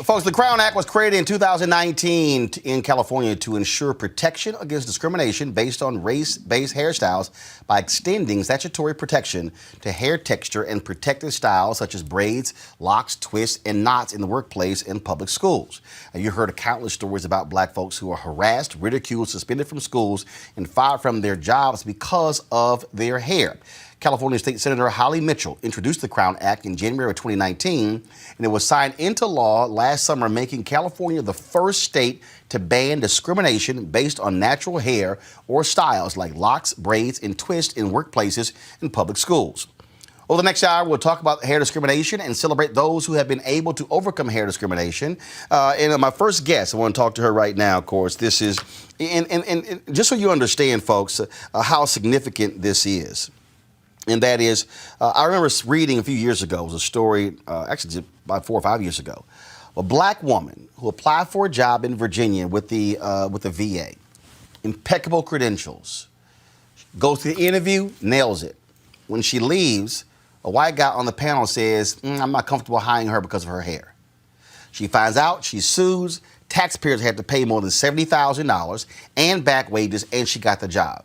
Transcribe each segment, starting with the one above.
Folks, the Crown Act was created in 2019 in California to ensure protection against discrimination based on race-based hairstyles by extending statutory protection to hair texture and protected styles such as braids, locks, twists, and knots in the workplace and public schools. And you heard countless stories about black folks who are harassed, ridiculed, suspended from schools, and fired from their jobs because of their hair. California State Senator Holly Mitchell introduced the Crown Act in January of 2019, and it was signed into law last summer, making California the first state to ban discrimination based on natural hair or styles like locks, braids, and twists in workplaces and public schools. Over the next hour, we'll talk about hair discrimination and celebrate those who have been able to overcome hair discrimination. And my first guest, I want to talk to her right now, of course. This is, and just so you understand, folks, how significant this is. And that is, I remember reading a few years ago, it was a story, actually about 4 or 5 years ago, a black woman who applied for a job in Virginia with the VA, impeccable credentials, goes to the interview, nails it. When she leaves, a white guy on the panel says, I'm not comfortable hiring her because of her hair. She finds out, she sues, taxpayers had to pay more than $70,000 and back wages, and she got the job.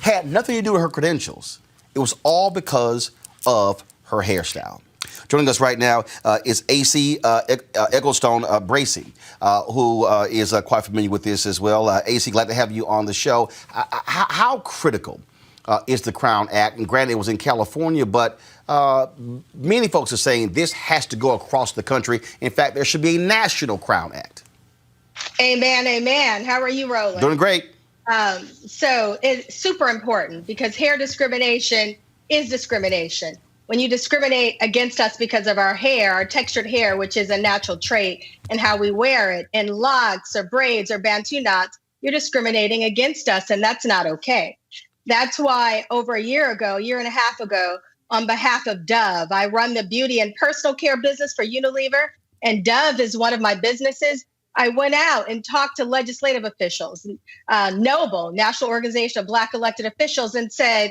Had nothing to do with her credentials. It was all because of her hairstyle. Joining us right now is AC Egglestone Bracey, who is quite familiar with this as well. AC, glad to have you on the show. How critical is the Crown Act? And granted, it was in California, but many folks are saying this has to go across the country. In fact, there should be a national Crown Act. Amen, amen. How are you, Roland? Doing great. So it's super important because hair discrimination is discrimination. When you discriminate against us because of our hair, our textured hair, which is a natural trait, and how we wear it, in locks or braids or bantu knots, you're discriminating against us, and that's not okay. That's why over a year and a half ago, on behalf of Dove, I run the beauty and personal care business for Unilever, and Dove is one of my businesses. I went out and talked to legislative officials, Noble, National Organization of Black Elected Officials, and said,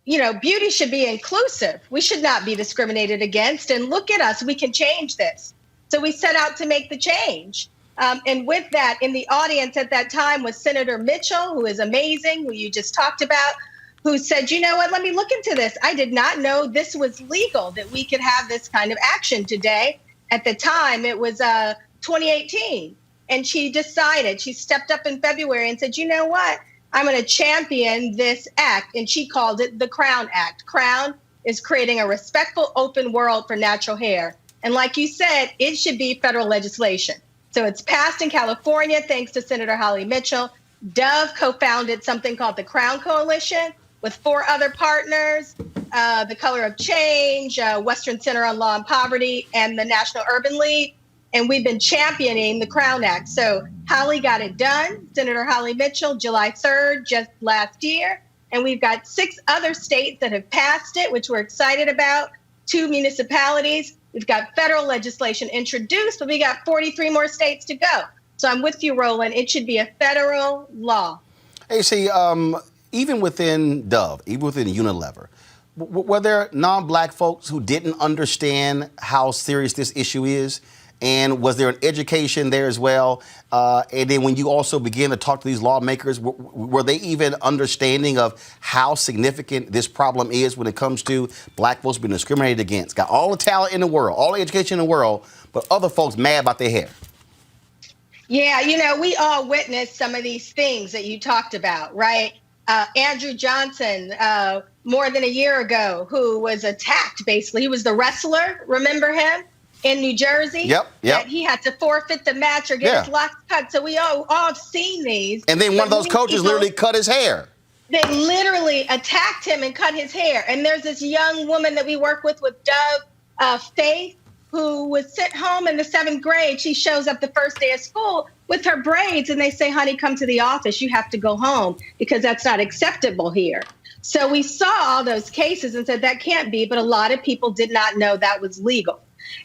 you know, beauty should be inclusive. We should not be discriminated against. And look at us, we can change this. So we set out to make the change. And with that, in the audience at that time was Senator Mitchell, who is amazing, who you just talked about, who said, you know what, let me look into this. I did not know this was legal, that we could have this kind of action today. At the time, it was 2018. And she decided, she stepped up in February and said, you know what, I'm going to champion this act. And she called it the Crown Act. Crown is creating a respectful, open world for natural hair. And like you said, it should be federal legislation. So it's passed in California, thanks to Senator Holly Mitchell. Dove co-founded something called the Crown Coalition with 4 other partners, the Color of Change, Western Center on Law and Poverty, and the National Urban League. And we've been championing the Crown Act. So Holly got it done, Senator Holly Mitchell, July 3rd, just last year. And we've got 6 other states that have passed it, which we're excited about, 2 municipalities. We've got federal legislation introduced, but we got 43 more states to go. So I'm with you, Roland. It should be a federal law. Hey, see, even within Dove, even within Unilever, were there non-black folks who didn't understand how serious this issue is? And was there an education there as well? And then when you also began to talk to these lawmakers, were they even understanding of how significant this problem is when it comes to black folks being discriminated against? Got all the talent in the world, all the education in the world, but other folks mad about their hair. Yeah, you know, we all witnessed some of these things that you talked about, right? Andrew Johnson, more than a year ago, who was attacked, basically. He was the wrestler, remember him? In New Jersey, Yep. that he had to forfeit the match or get his locks cut. So we all have seen these. And then one of those coaches literally cut his hair. They literally attacked him and cut his hair. And there's this young woman that we work with Dove, Faith, who was sent home in the 7th grade. She shows up the first day of school with her braids, and they say, honey, come to the office. You have to go home because that's not acceptable here. So we saw all those cases and said that can't be, but a lot of people did not know that was legal.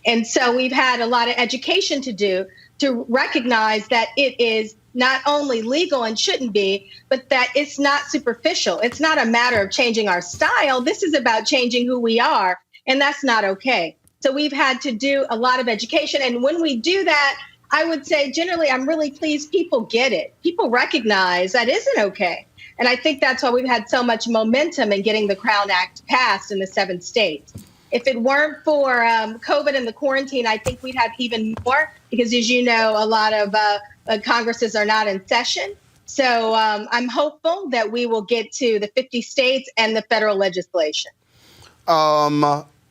And so we've had a lot of education to do to recognize that it is not only legal and shouldn't be, but that it's not superficial. It's not a matter of changing our style. This is about changing who we are, and that's not okay. So we've had to do a lot of education. And when we do that, I would say generally I'm really pleased people get it. People recognize that isn't okay. And I think that's why we've had so much momentum in getting the Crown Act passed in the 7 states. If it weren't for COVID and the quarantine, I think we'd have even more because, as you know, a lot of Congresses are not in session. So I'm hopeful that we will get to the 50 states and the federal legislation.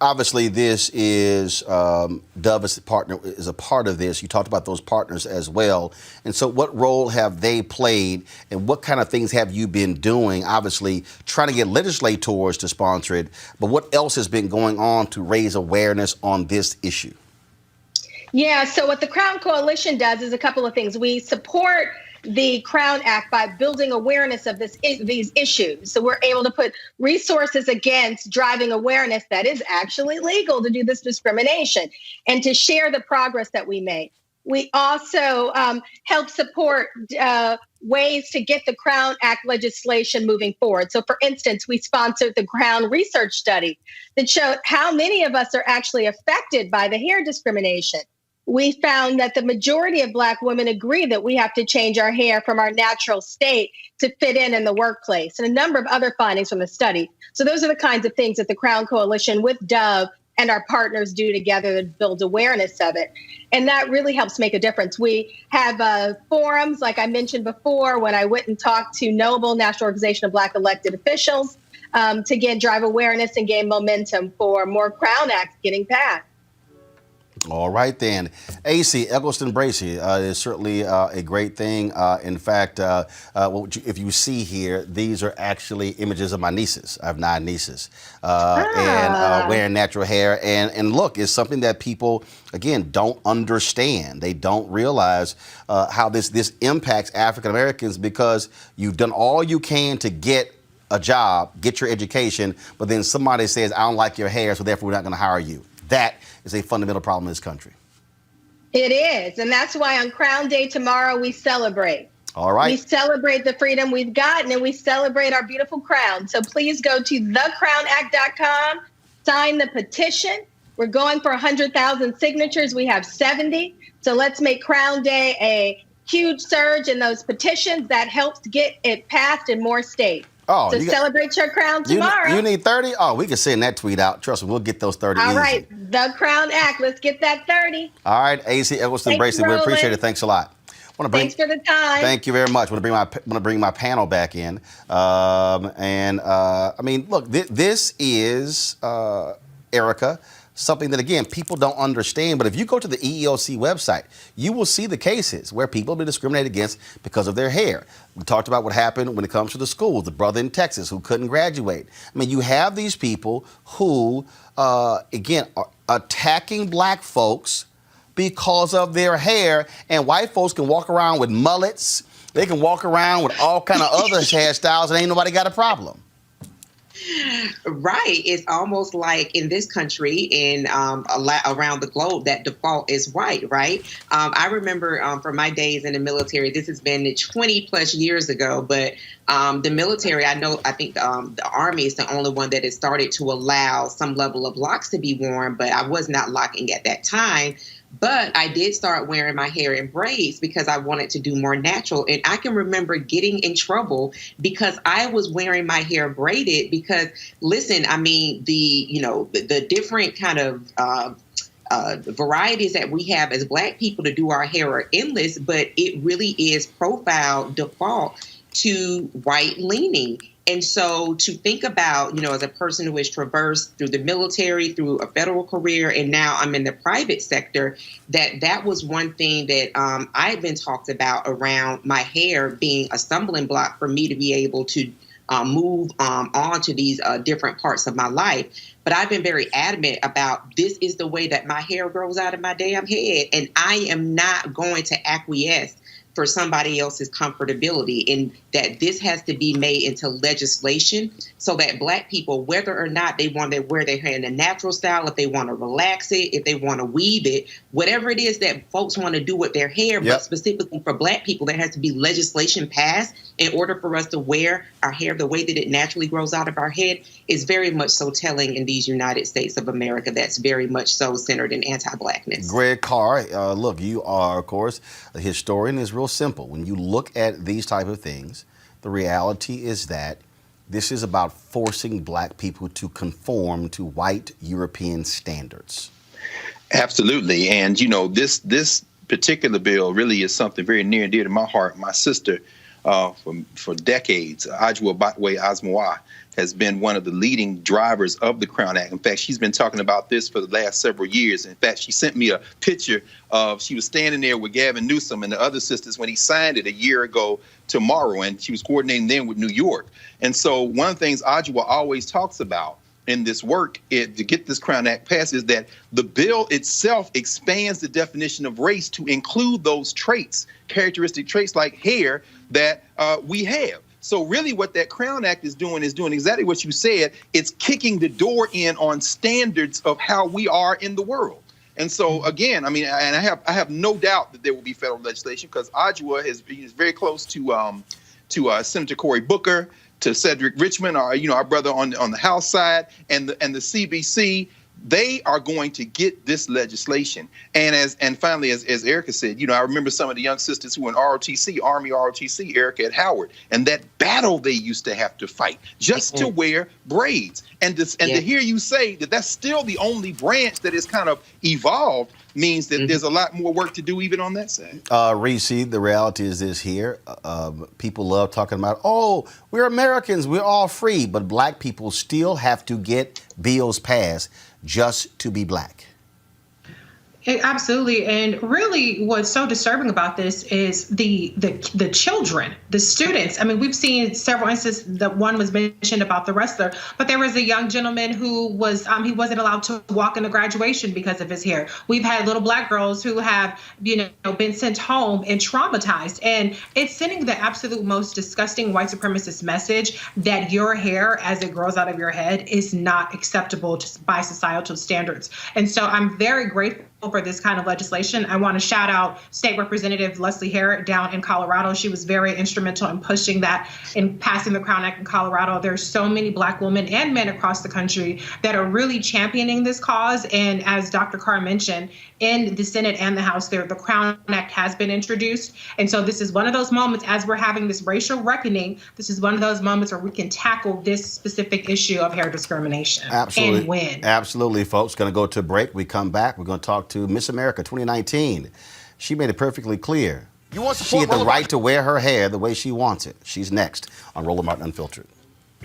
Obviously, this is Dove is a part of this. You talked about those partners as well. And so what role have they played and what kind of things have you been doing? Obviously, trying to get legislators to sponsor it. But what else has been going on to raise awareness on this issue? Yeah, so what the Crown Coalition does is a couple of things. We support the Crown Act by building awareness of these issues. So we're able to put resources against driving awareness that is actually legal to do this discrimination and to share the progress that we make. We also help support ways to get the Crown Act legislation moving forward. So for instance, we sponsored the Crown Research Study that showed how many of us are actually affected by the hair discrimination. We found that the majority of Black women agree that we have to change our hair from our natural state to fit in the workplace, and a number of other findings from the study. So those are the kinds of things that the Crown Coalition with Dove and our partners do together to build awareness of it. And that really helps make a difference. We have forums, like I mentioned before, when I went and talked to NOBLE, National Organization of Black Elected Officials, to again drive awareness and gain momentum for more Crown Acts getting passed. All right, then. AC, Eggleston Bracey is certainly a great thing. In fact, if you see here, these are actually images of my nieces. I have 9 nieces and wearing natural hair. And look, it's something that people, again, don't understand. They don't realize how this impacts African Americans because you've done all you can to get a job, get your education, but then somebody says, I don't like your hair, so therefore we're not going to hire you. That is a fundamental problem in this country. It is. And that's why on Crown Day tomorrow, we celebrate. All right. We celebrate the freedom we've gotten and we celebrate our beautiful crown. So please go to thecrownact.com, sign the petition. We're going for 100,000 signatures. We have 70. So let's make Crown Day a huge surge in those petitions that helps get it passed in more states. Oh, so celebrate your crown tomorrow. You need 30? Oh, we can send that tweet out. Trust me, we'll get those 30 All easy. right, the Crown Act. Let's get that 30. All right, AC Eggleston Bracey, we appreciate it. Thanks a lot. Thanks for the time. Thank you very much. I want to bring my panel back in. I mean, look, this is Erica. something that, again, people don't understand. But if you go to the EEOC website, you will see the cases where people have been discriminated against because of their hair. We talked about what happened when it comes to the schools, the brother in Texas who couldn't graduate. I mean, you have these people who, again, are attacking black folks because of their hair, and white folks can walk around with mullets. They can walk around with all kind of other hairstyles, and ain't nobody got a problem. Right. It's almost like in this country and around the globe, that default is white, right? I remember from my days in the military, this has been 20 plus years ago, but the military, I think the Army is the only one that has started to allow some level of locks to be worn, but I was not locking at that time. But I did start wearing my hair in braids because I wanted to do more natural. And I can remember getting in trouble because I was wearing my hair braided because, listen, I mean, the different kind of varieties that we have as black people to do our hair are endless, but it really is profile default to white leaning. And so to think about, as a person who has traversed through the military, through a federal career, and now I'm in the private sector, that was one thing that I've been talked about around my hair being a stumbling block for me to be able to move on to these different parts of my life. But I've been very adamant about this is the way that my hair grows out of my damn head. And I am not going to acquiesce for somebody else's comfortability, and that this has to be made into legislation so that black people, whether or not they want to wear their hair in a natural style, if they want to relax it, if they want to weave it, whatever it is that folks want to do with their hair, but specifically for black people, there has to be legislation passed in order for us to wear our hair the way that it naturally grows out of our head. Is very much so telling in these United States of America that's very much so centered in anti-blackness. Greg Carr, look, you are, of course, a historian. Is real simple. When you look at these type of things, the reality is that this is about forcing black people to conform to white European standards. Absolutely. And, this particular bill really is something very near and dear to my heart. My sister, for decades, Ajwa Batwe Asmawa, has been one of the leading drivers of the Crown Act. In fact, she's been talking about this for the last several years. In fact, she sent me a picture of, she was standing there with Gavin Newsom and the other sisters when he signed it a year ago tomorrow, and she was coordinating then with New York. And so one of the things Ajwa always talks about in this work to get this Crown Act passed is that the bill itself expands the definition of race to include those traits, characteristic traits like hair that we have. So really what that Crown Act is doing exactly what you said. It's kicking the door in on standards of how we are in the world. And so, again, I mean, and I have no doubt that there will be federal legislation because Ajwa is very close to Senator Cory Booker, to Cedric Richmond, our brother on the House side, and the CBC. They are going to get this legislation. And finally, as Erica said, I remember some of the young sisters who were in ROTC, Army ROTC, Erica at Howard, and that battle they used to have to fight just to wear braids. And to hear you say that that's still the only branch that is kind of evolved means that there's a lot more work to do even on that side. Reese, the reality is this here. People love talking about, we're Americans, we're all free, but black people still have to get bills passed just to be black. Absolutely. And really what's so disturbing about this is the children, the students. I mean, we've seen several instances. That one was mentioned about the wrestler, but there was a young gentleman who was he wasn't allowed to walk into graduation because of his hair. We've had little black girls who have, been sent home and traumatized. And it's sending the absolute most disgusting white supremacist message that your hair as it grows out of your head is not acceptable by societal standards. And so I'm very grateful for this kind of legislation. I want to shout out State Representative Leslie Herod down in Colorado. She was very instrumental in pushing that, in passing the Crown Act in Colorado. There's so many black women and men across the country that are really championing this cause. And as Dr. Carr mentioned, in the Senate and the House, the Crown Act has been introduced. And so this is one of those moments, as we're having this racial reckoning, this is one of those moments where we can tackle this specific issue of hair discrimination. Absolutely. And win. Absolutely, folks. Going to go to a break. We come back. We're going to talk to Miss America 2019. She made it perfectly clear. She had the right to wear her hair the way she wants it. She's next on Roland Martin Unfiltered.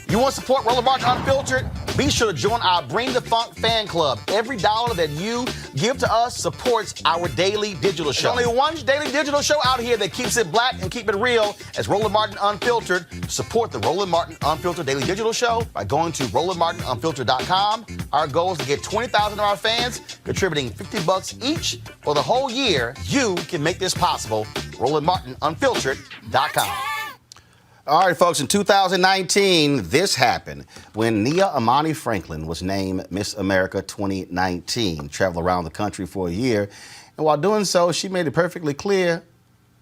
You want to support Roland Martin Unfiltered? Be sure to join our Bring the Funk fan club. Every dollar that you give to us supports our daily digital show. There's only one daily digital show out here that keeps it black and keep it real as Roland Martin Unfiltered. Support the Roland Martin Unfiltered daily digital show by going to RolandMartinUnfiltered.com. Our goal is to get 20,000 of our fans contributing $50 each for the whole year. You can make this possible. RolandMartinUnfiltered.com. All right, folks, in 2019, this happened when Nia Amani Franklin was named Miss America 2019, traveled around the country for a year. And while doing so, she made it perfectly clear,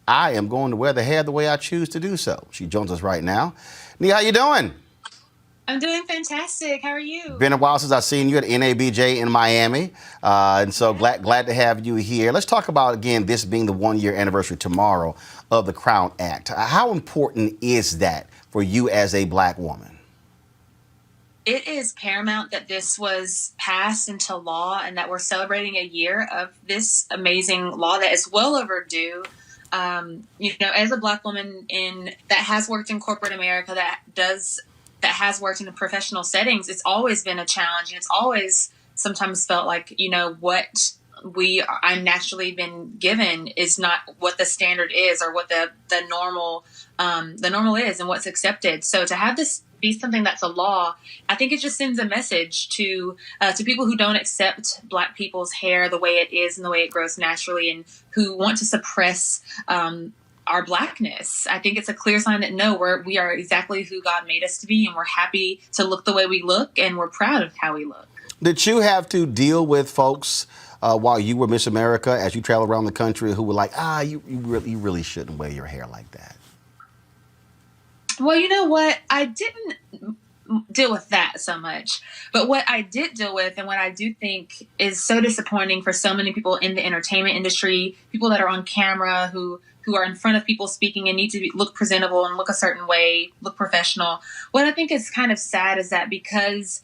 I am going to wear the hair the way I choose to do so. She joins us right now. Nia, how you doing? I'm doing fantastic. How are you? Been a while since I've seen you at NABJ in Miami, and so glad to have you here. Let's talk about, again, this being the one-year anniversary tomorrow of the Crown Act. How important is that for you as a black woman? It is paramount that this was passed into law and that we're celebrating a year of this amazing law that is well overdue. As a black woman that has worked in corporate America, that has worked in the professional settings, it's always been a challenge, and it's always sometimes felt like, what I'm naturally been given is not what the standard is or what the normal is and what's accepted. So to have this be something that's a law, I think it just sends a message to people who don't accept black people's hair the way it is and the way it grows naturally, and who want to suppress our blackness. I think it's a clear sign that we are exactly who God made us to be, and we're happy to look the way we look, and we're proud of how we look. Did you have to deal with folks while you were Miss America, as you travel around the country, who were like, you really shouldn't wear your hair like that? Well, you know what? I didn't deal with that so much. But what I did deal with, and what I do think is so disappointing for so many people in the entertainment industry, people that are on camera who are in front of people speaking and need to look presentable and look a certain way, look professional. What I think is kind of sad is that because,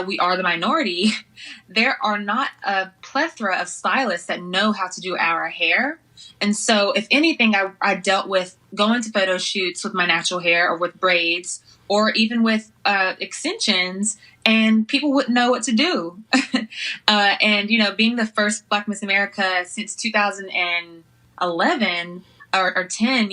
we are the minority, there are not a plethora of stylists that know how to do our hair. And so if anything, I dealt with going to photo shoots with my natural hair or with braids or even with extensions, and people wouldn't know what to do. And, being the first Black Miss America since 2011 or 10,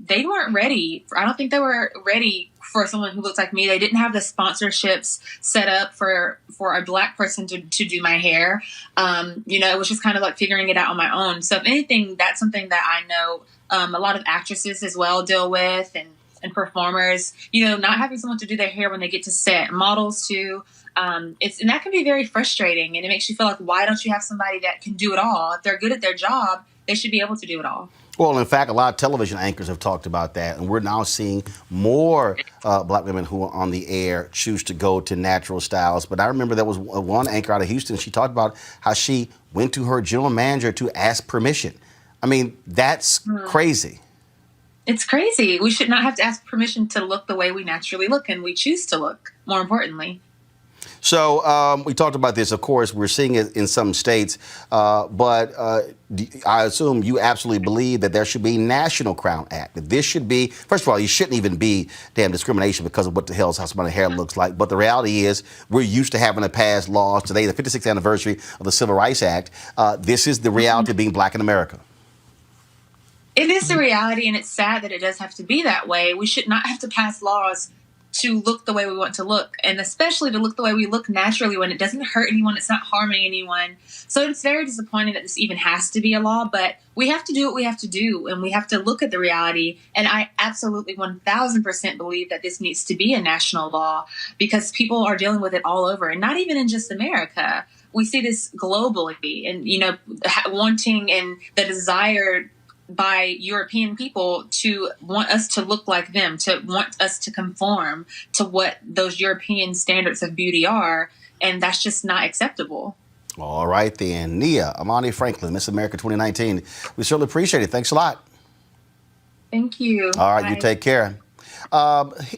they weren't ready. I don't think they were ready for someone who looked like me. They didn't have the sponsorships set up for a black person to do my hair. It was just kind of like figuring it out on my own. So if anything, that's something that I know a lot of actresses as well deal with, and performers, not having someone to do their hair when they get to set, models too. And that can be very frustrating, and it makes you feel like, why don't you have somebody that can do it all? If they're good at their job, they should be able to do it all. Well, in fact, a lot of television anchors have talked about that, and we're now seeing more black women who are on the air choose to go to natural styles. But I remember there was one anchor out of Houston. She talked about how she went to her general manager to ask permission. I mean, that's crazy. It's crazy. We should not have to ask permission to look the way we naturally look, and we choose to look, more importantly. So we talked about this. Of course, we're seeing it in some states, but I assume you absolutely believe that there should be a national Crown Act. That this should be, first of all, you shouldn't even be damn discrimination because of what the hell is how somebody's hair looks like. But the reality is, we're used to having to pass laws. Today, the 56th anniversary of the Civil Rights Act. This is the reality of being black in America. It is the reality, and it's sad that it does have to be that way. We should not have to pass laws to look the way we want to look, and especially to look the way we look naturally when it doesn't hurt anyone, it's not harming anyone. So it's very disappointing that this even has to be a law, but we have to do what we have to do, and we have to look at the reality. And I absolutely 1000% believe that this needs to be a national law, because people are dealing with it all over, and not even in just America. We see this globally, and, wanting and the desire by European people to want us to look like them, to want us to conform to what those European standards of beauty are. And that's just not acceptable. All right, then. Nia Amani Franklin, Miss America 2019. We certainly appreciate it. Thanks a lot. Thank you. All right, Bye. you take care.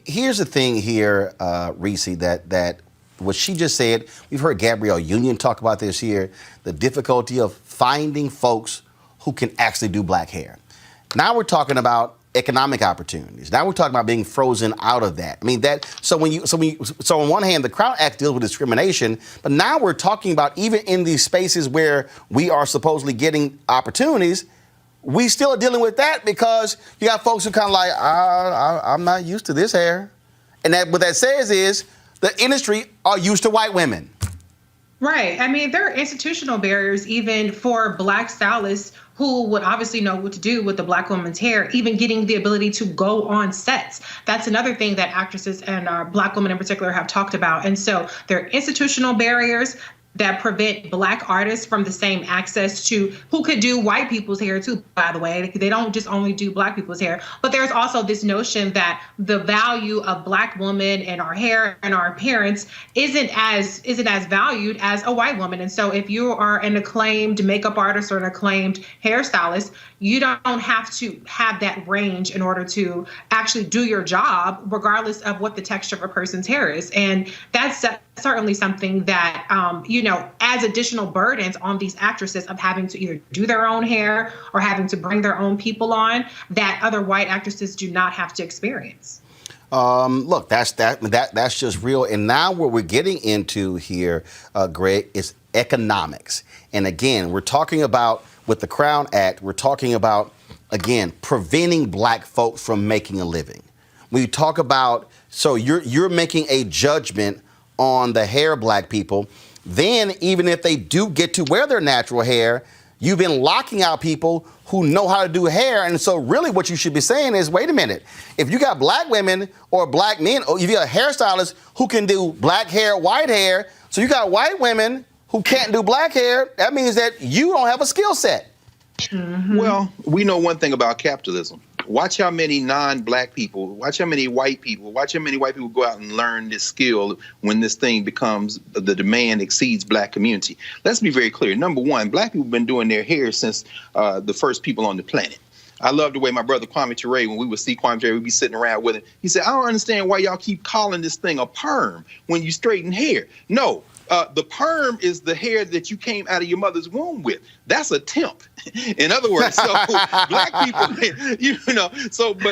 Here's the thing here, Reese, that what she just said, we've heard Gabrielle Union talk about this here, the difficulty of finding folks who can actually do black hair. Now we're talking about economic opportunities. Now we're talking about being frozen out of that. I mean that. So on one hand, the Crown Act deals with discrimination, but now we're talking about even in these spaces where we are supposedly getting opportunities, we still are dealing with that because you got folks who kind of like, I'm not used to this hair, and that what that says is the industry are used to white women. Right. I mean, there are institutional barriers even for Black stylists who would obviously know what to do with the Black woman's hair, even getting the ability to go on sets. That's another thing that actresses and Black women in particular have talked about. And so there are institutional barriers that prevent Black artists from the same access to who could do white people's hair too, by the way. They don't just only do Black people's hair. But there's also this notion that the value of Black women and our hair and our appearance isn't as valued as a white woman. And so if you are an acclaimed makeup artist or an acclaimed hairstylist, you don't have to have that range in order to actually do your job, regardless of what the texture of a person's hair is. And that's certainly something that, adds additional burdens on these actresses of having to either do their own hair or having to bring their own people on that other white actresses do not have to experience. Look, that's just real. And now what we're getting into here, Greg, is economics. And again, we're talking about with the Crown Act, we're talking about, again, preventing Black folks from making a living. We talk about, so you're making a judgment on the hair of Black people. Then even if they do get to wear their natural hair, you've been locking out people who know how to do hair. And so really what you should be saying is, wait a minute, if you got Black women or Black men, or if you got hairstylists who can do Black hair, white hair, so you got white women who can't do Black hair, that means that you don't have a skill set. Mm-hmm. Well, we know one thing about capitalism. Watch how many non-Black people, watch how many white people go out and learn this skill when this thing becomes, the demand exceeds Black community. Let's be very clear. Number one, Black people have been doing their hair since the first people on the planet. I love the way my brother Kwame Ture, when we would see Kwame Ture, we'd be sitting around with him. He said, I don't understand why y'all keep calling this thing a perm when you straighten hair. No. The perm is the hair that you came out of your mother's womb with. That's a temp. In other words, so Black people,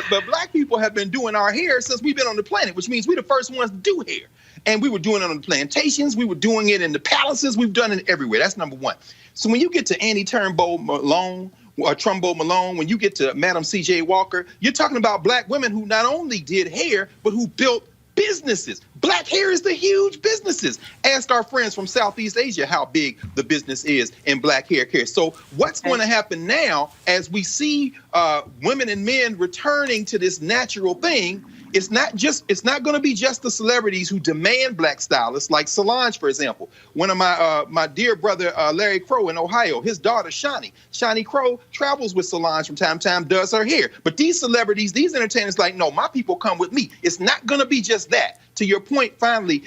but Black people have been doing our hair since we've been on the planet, which means we're the first ones to do hair. And we were doing it on the plantations. We were doing it in the palaces. We've done it everywhere. That's number one. So when you get to Annie Turnbull Malone, Trumbo Malone, when you get to Madam C.J. Walker, you're talking about Black women who not only did hair, but who built businesses. Black hair is the huge businesses. Ask our friends from Southeast Asia how big the business is in Black hair care. So what's going to happen now as we see women and men returning to this natural thing? It's not going to be just the celebrities who demand Black stylists, like Solange, for example. One of my dear brother, Larry Crow in Ohio, his daughter, Shani Crow, travels with Solange from time to time, does her hair. But these celebrities, these entertainers, like, no, my people come with me. It's not going to be just that. To your point, finally,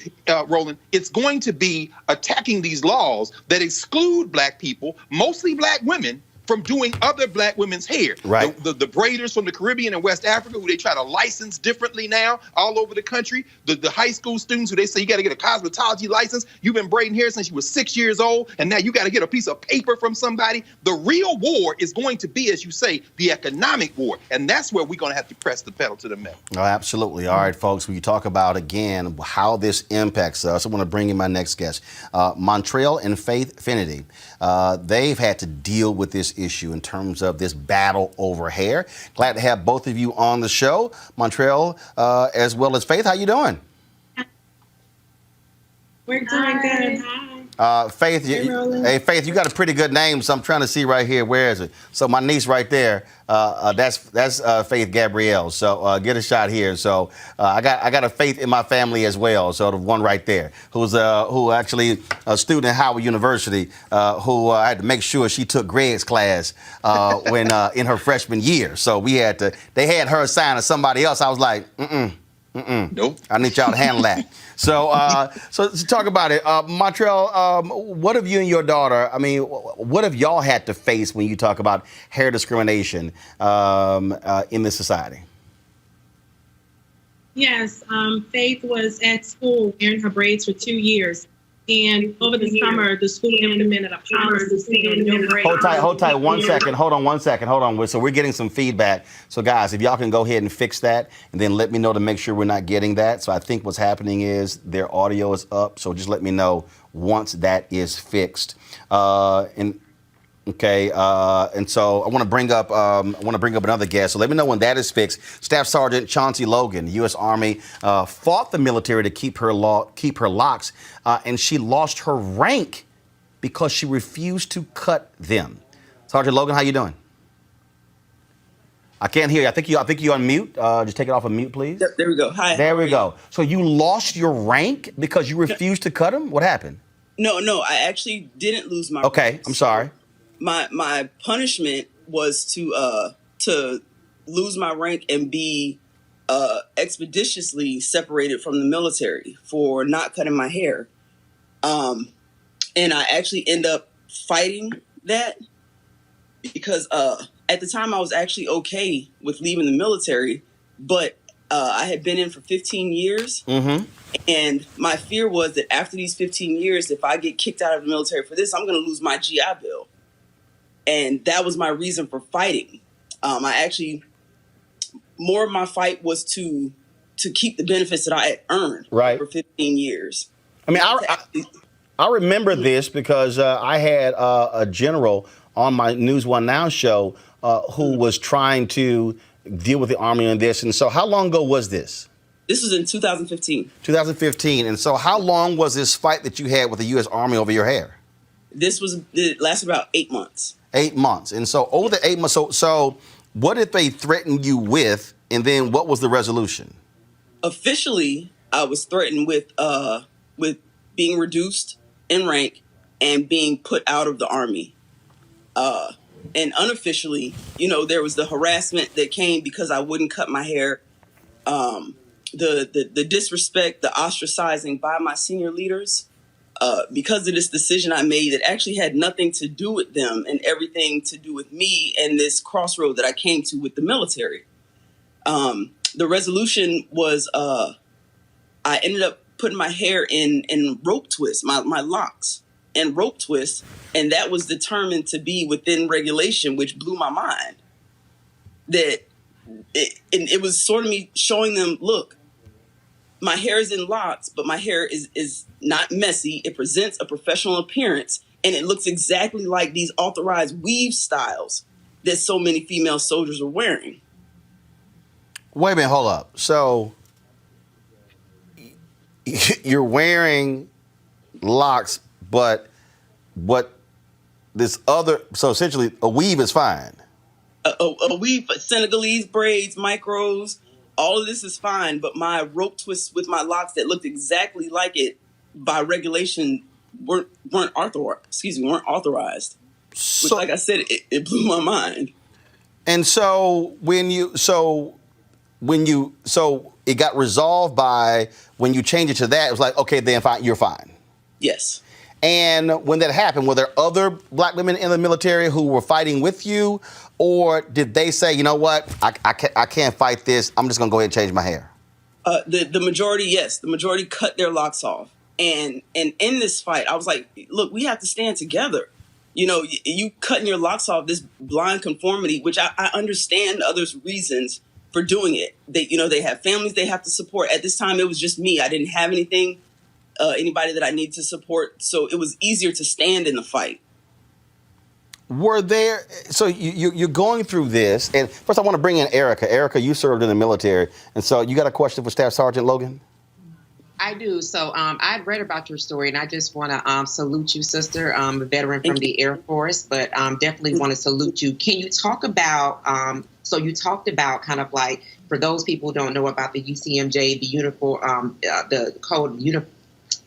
Roland, it's going to be attacking these laws that exclude Black people, mostly Black women, from doing other Black women's hair. Right. The braiders from the Caribbean and West Africa, who they try to license differently now all over the country. The high school students who they say you got to get a cosmetology license. You've been braiding hair since you were 6 years old, and now you got to get a piece of paper from somebody. The real war is going to be, as you say, the economic war. And that's where we're going to have to press the pedal to the metal. Oh, absolutely. All right, folks, when you talk about, again, how this impacts us, I want to bring in my next guest. Montrell and Faith Finity, they've had to deal with this issue in terms of this battle over hair. Glad to have both of you on the show. Montrell, as well as Faith, how you doing? We're doing good. Hi. Faith, Faith, you got a pretty good name, so I'm trying to see right here. Where is it? So my niece right there, that's Faith Gabrielle. So get a shot here. So I got a Faith in my family as well. So the one right there, who actually a student at Howard University, who I had to make sure she took Greg's class when in her freshman year. So they had her assigned to somebody else. I was like, nope. I need y'all to handle that. So let's talk about it. Montrell, what have you and your daughter, what have y'all had to face when you talk about hair discrimination in this society? Yes, Faith was at school wearing her braids for 2 years. And over the summer, the school implemented a policy saying no grade. Hold tight 1 second. Hold on 1 second. Hold on. So we're getting some feedback. So guys, if y'all can go ahead and fix that and then let me know to make sure we're not getting that. So I think what's happening is their audio is up. So just let me know once that is fixed. Okay, and so I want to bring up another guest. So let me know when that is fixed. Staff Sergeant Chauncey Logan, U.S. Army, fought the military to keep her locks, and she lost her rank because she refused to cut them. Sergeant Logan, how you doing? I can't hear you. I think you on mute. Just take it off of mute, please. Yep, there we go. Hi. There we go. So you lost your rank because you refused to cut them? What happened? No, I actually didn't lose my Okay, rank. I'm sorry. My punishment was to lose my rank and be expeditiously separated from the military for not cutting my hair. And I actually end up fighting that because at the time I was actually okay with leaving the military, but I had been in for 15 years. Mm-hmm. And my fear was that after these 15 years, if I get kicked out of the military for this, I'm going to lose my GI Bill. And that was my reason for fighting. More of my fight was to keep the benefits that I had earned for 15 years. I mean, I remember this because I had a general on my News One Now show who was trying to deal with the Army on this. And so how long ago was this? This was in 2015. 2015. And so how long was this fight that you had with the U.S. Army over your hair? It lasted about 8 months. 8 months. And so over the 8 months, so what did they threaten you with? And then what was the resolution? Officially, I was threatened with being reduced in rank and being put out of the Army. And unofficially, there was the harassment that came because I wouldn't cut my hair. The disrespect, the ostracizing by my senior leaders. Because of this decision I made that actually had nothing to do with them and everything to do with me and this crossroad that I came to with the military. The resolution was I ended up putting my hair in rope twists, my locks in rope twists, and that was determined to be within regulation, which blew my mind. It was sort of me showing them, look, my hair is in locks, but my hair is not messy. It presents a professional appearance, and it looks exactly like these authorized weave styles that so many female soldiers are wearing. Wait a minute, hold up. So you're wearing locks, but this other, so essentially a weave is fine. A weave, Senegalese braids, micros, all of this is fine, but my rope twists with my locks that looked exactly like it by regulation weren't authorized. Which, like I said, it blew my mind. And so it got resolved by when you change it to that, it was like, okay, then fine, you're fine. Yes. And when that happened, were there other black women in the military who were fighting with you? Or did they say, you know what, I can't fight this. I'm just going to go ahead and change my hair? The majority, yes. The majority cut their locks off. And in this fight, I was like, look, we have to stand together. You cutting your locks off, this blind conformity, which I understand others' reasons for doing it. They have families they have to support. At this time, it was just me. I didn't have anybody that I needed to support. So it was easier to stand in the fight. Were there, so you're going through this, and first I want to bring in Erica. Erica, you served in the military, and so you got a question for Staff Sergeant Logan? I do. So I read about your story, and I just want to salute you, sister. I'm a veteran from the Air Force, but definitely want to salute you. Can you talk about, so you talked about kind of like, for those people who don't know about the UCMJ, the uniform, the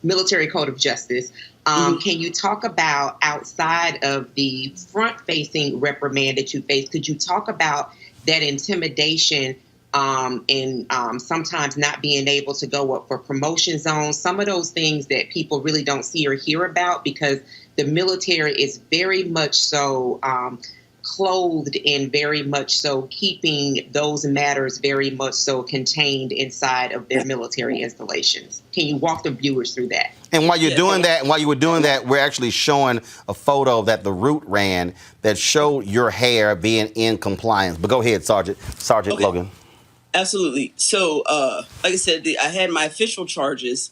military code of justice. Can you talk about, outside of the front-facing reprimand that you faced, could you talk about that intimidation and sometimes not being able to go up for promotion zones, some of those things that people really don't see or hear about, because the military is very much so clothed in very much so keeping those matters very much so contained inside of their military installations. Can you walk the viewers through that? And while you're doing that, and while you were doing that, we're actually showing a photo that the Root ran that showed your hair being in compliance. But go ahead, Sergeant Okay. Logan. Absolutely. So, like I said, I had my official charges,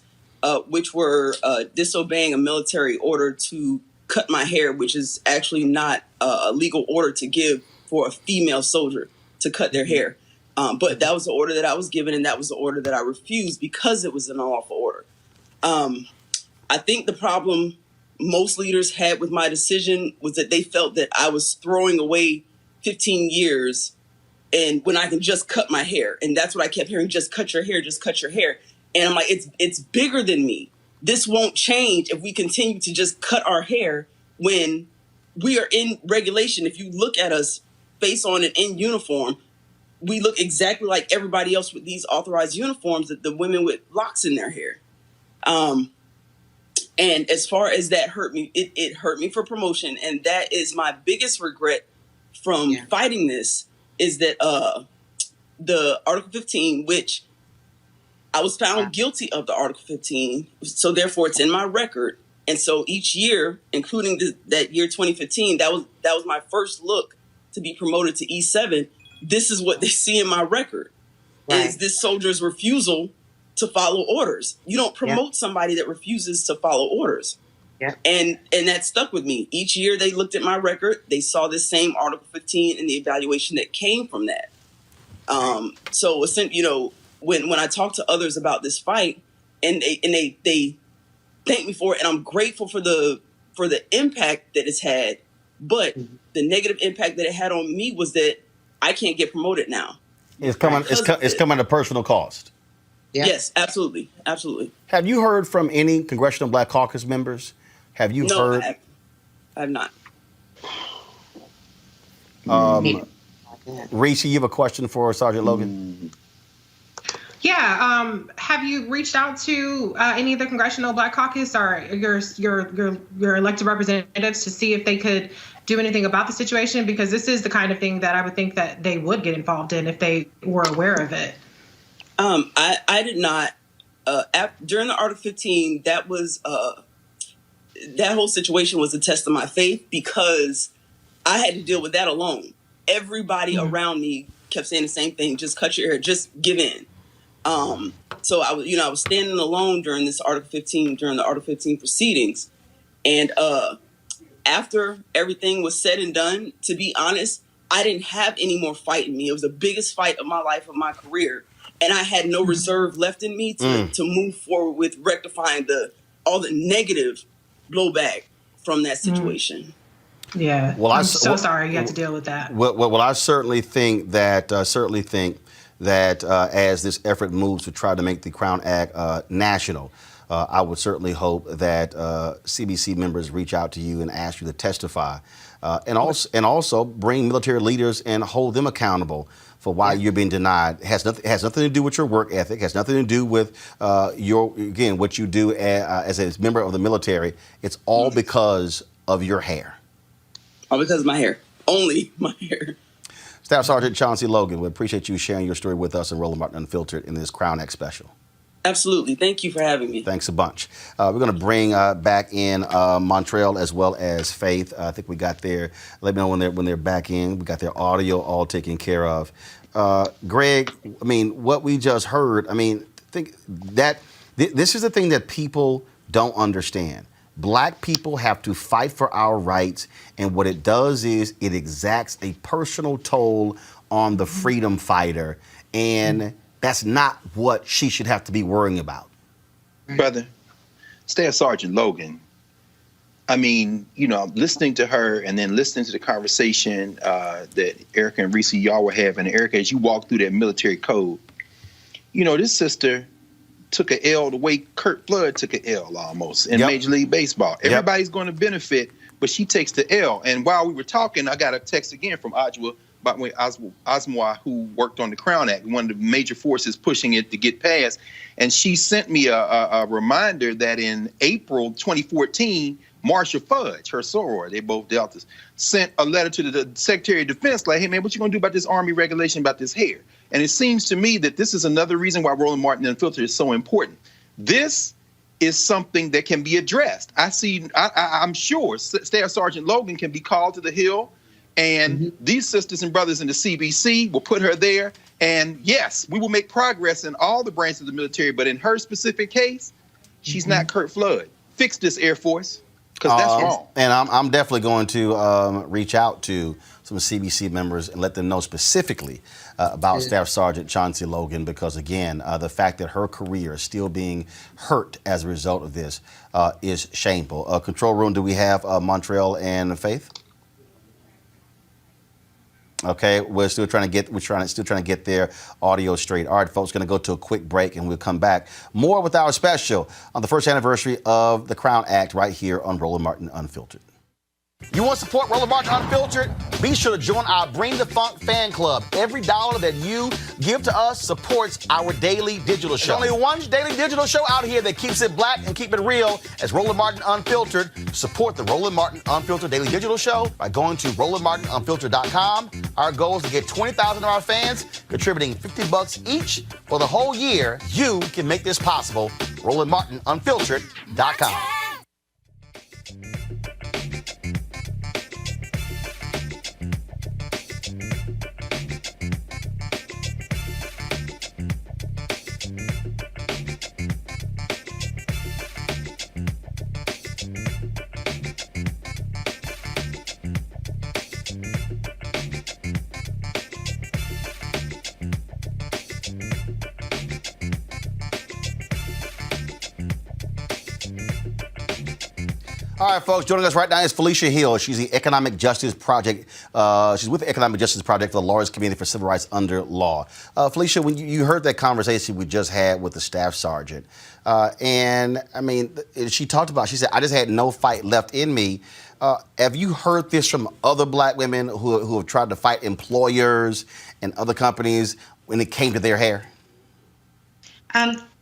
which were disobeying a military order to cut my hair, which is actually not a legal order to give for a female soldier to cut their hair. But that was the order that I was given, and that was the order that I refused because it was an unlawful order. I think the problem most leaders had with my decision was that they felt that I was throwing away 15 years and when I can just cut my hair. And that's what I kept hearing, just cut your hair, just cut your hair. And I'm like, it's bigger than me. This won't change if we continue to just cut our hair when we are in regulation. If you look at us face on and in uniform, we look exactly like everybody else with these authorized uniforms, the women with locks in their hair. And as far as that hurt me, it hurt me for promotion. And that is my biggest regret from fighting this is that the Article 15, which I was found guilty of the Article 15. So therefore it's in my record. And so each year, including that year 2015, that was my first look to be promoted to E7. This is what they see in my record, is this soldier's refusal to follow orders. You don't promote somebody that refuses to follow orders. Yeah. And that stuck with me. Each year they looked at my record. They saw this same Article 15 and the evaluation that came from that. So, you know, when I talk to others about this fight and they thank me for it, and I'm grateful for the impact that it's had, but the negative impact that it had on me was that I can't get promoted now. It's coming at a personal cost. Yeah. Yes, absolutely. Absolutely. Have you heard from any Congressional Black Caucus members? Have you heard? No, I have not. Reese, you have a question for Sergeant Logan? Yeah. Have you reached out to any of the Congressional Black Caucus or your elected representatives to see if they could do anything about the situation? Because this is the kind of thing that I would think that they would get involved in if they were aware of it. I did not. During the Article 15, that was that whole situation was a test of my faith because I had to deal with that alone. Everybody around me kept saying the same thing: just cut your hair, just give in. So I was standing alone during this Article 15, during the Article 15 proceedings, and after everything was said and done, to be honest, I didn't have any more fight in me. It was the biggest fight of my life, of my career. And I had no reserve left in me to move forward with rectifying all the negative blowback from that situation. Yeah. Well, I'm so sorry you had to deal with that. Well, I certainly think that as this effort moves to try to make the Crown Act national, I would certainly hope that CBC members reach out to you and ask you to testify, and also bring military leaders and hold them accountable for why you're being denied. It has nothing to do with your work ethic. It has nothing to do with what you do as a member of the military. It's all because of your hair. All because of my hair. Only my hair. Staff Sergeant Chauncey Logan, we appreciate you sharing your story with us and Roland Martin Unfiltered in this Crown Act special. Absolutely. Thank you for having me. Thanks a bunch. We're going to bring back in Montreal as well as Faith. I think we got their, let me know when they're back in. We got their audio all taken care of. Greg, I mean, what we just heard, I mean, think that this is the thing that people don't understand. Black people have to fight for our rights, and what it does is it exacts a personal toll on the freedom fighter, and that's not what she should have to be worrying about. Brother, Staff Sergeant Logan, I mean, listening to her and then listening to the conversation that Erica and Reese, y'all were having, and Erica, as you walk through that military code, this sister took an L the way Kurt Flood took an L almost in Major League Baseball. Everybody's going to benefit, but she takes the L. And while we were talking, I got a text again from Asmwa, who worked on the Crown Act, one of the major forces pushing it to get passed. And she sent me a reminder that in April 2014, Marsha Fudge, her soror, they both Deltas, sent a letter to the Secretary of Defense like, hey, man, what you going to do about this Army regulation about this hair? And it seems to me that this is another reason why Roland Martin Unfiltered is so important. This is something that can be addressed. I'm sure Staff Sergeant Logan can be called to the Hill, and these sisters and brothers in the CBC will put her there. And yes, we will make progress in all the branches of the military, but in her specific case, she's not Kurt Flood. Fix this, Air Force, because that's wrong. And I'm definitely going to reach out to some CBC members and let them know specifically about Staff Sergeant Chauncey Logan, because again, the fact that her career is still being hurt as a result of this is shameful. Control room, do we have Montreal and Faith? Okay, we're still trying to get their audio straight. All right, folks, going to go to a quick break and we'll come back. More with our special on the first anniversary of the Crown Act right here on Roland Martin Unfiltered. You want to support Roland Martin Unfiltered? Be sure to join our Bring the Funk fan club. Every dollar that you give to us supports our daily digital show. There's only one daily digital show out here that keeps it black and keep it real as Roland Martin Unfiltered. Support the Roland Martin Unfiltered daily digital show by going to RolandMartinUnfiltered.com. Our goal is to get 20,000 of our fans contributing $50 each for the whole year. You can make this possible. RolandMartinUnfiltered.com. All right, folks, joining us right now is Felicia Hill. She's the Economic Justice Project. She's with the Economic Justice Project for the Lawyers Community for Civil Rights Under Law. Felicia, when you heard that conversation we just had with the staff sergeant, and I mean, she said, I just had no fight left in me. Have you heard this from other black women who have tried to fight employers and other companies when it came to their hair?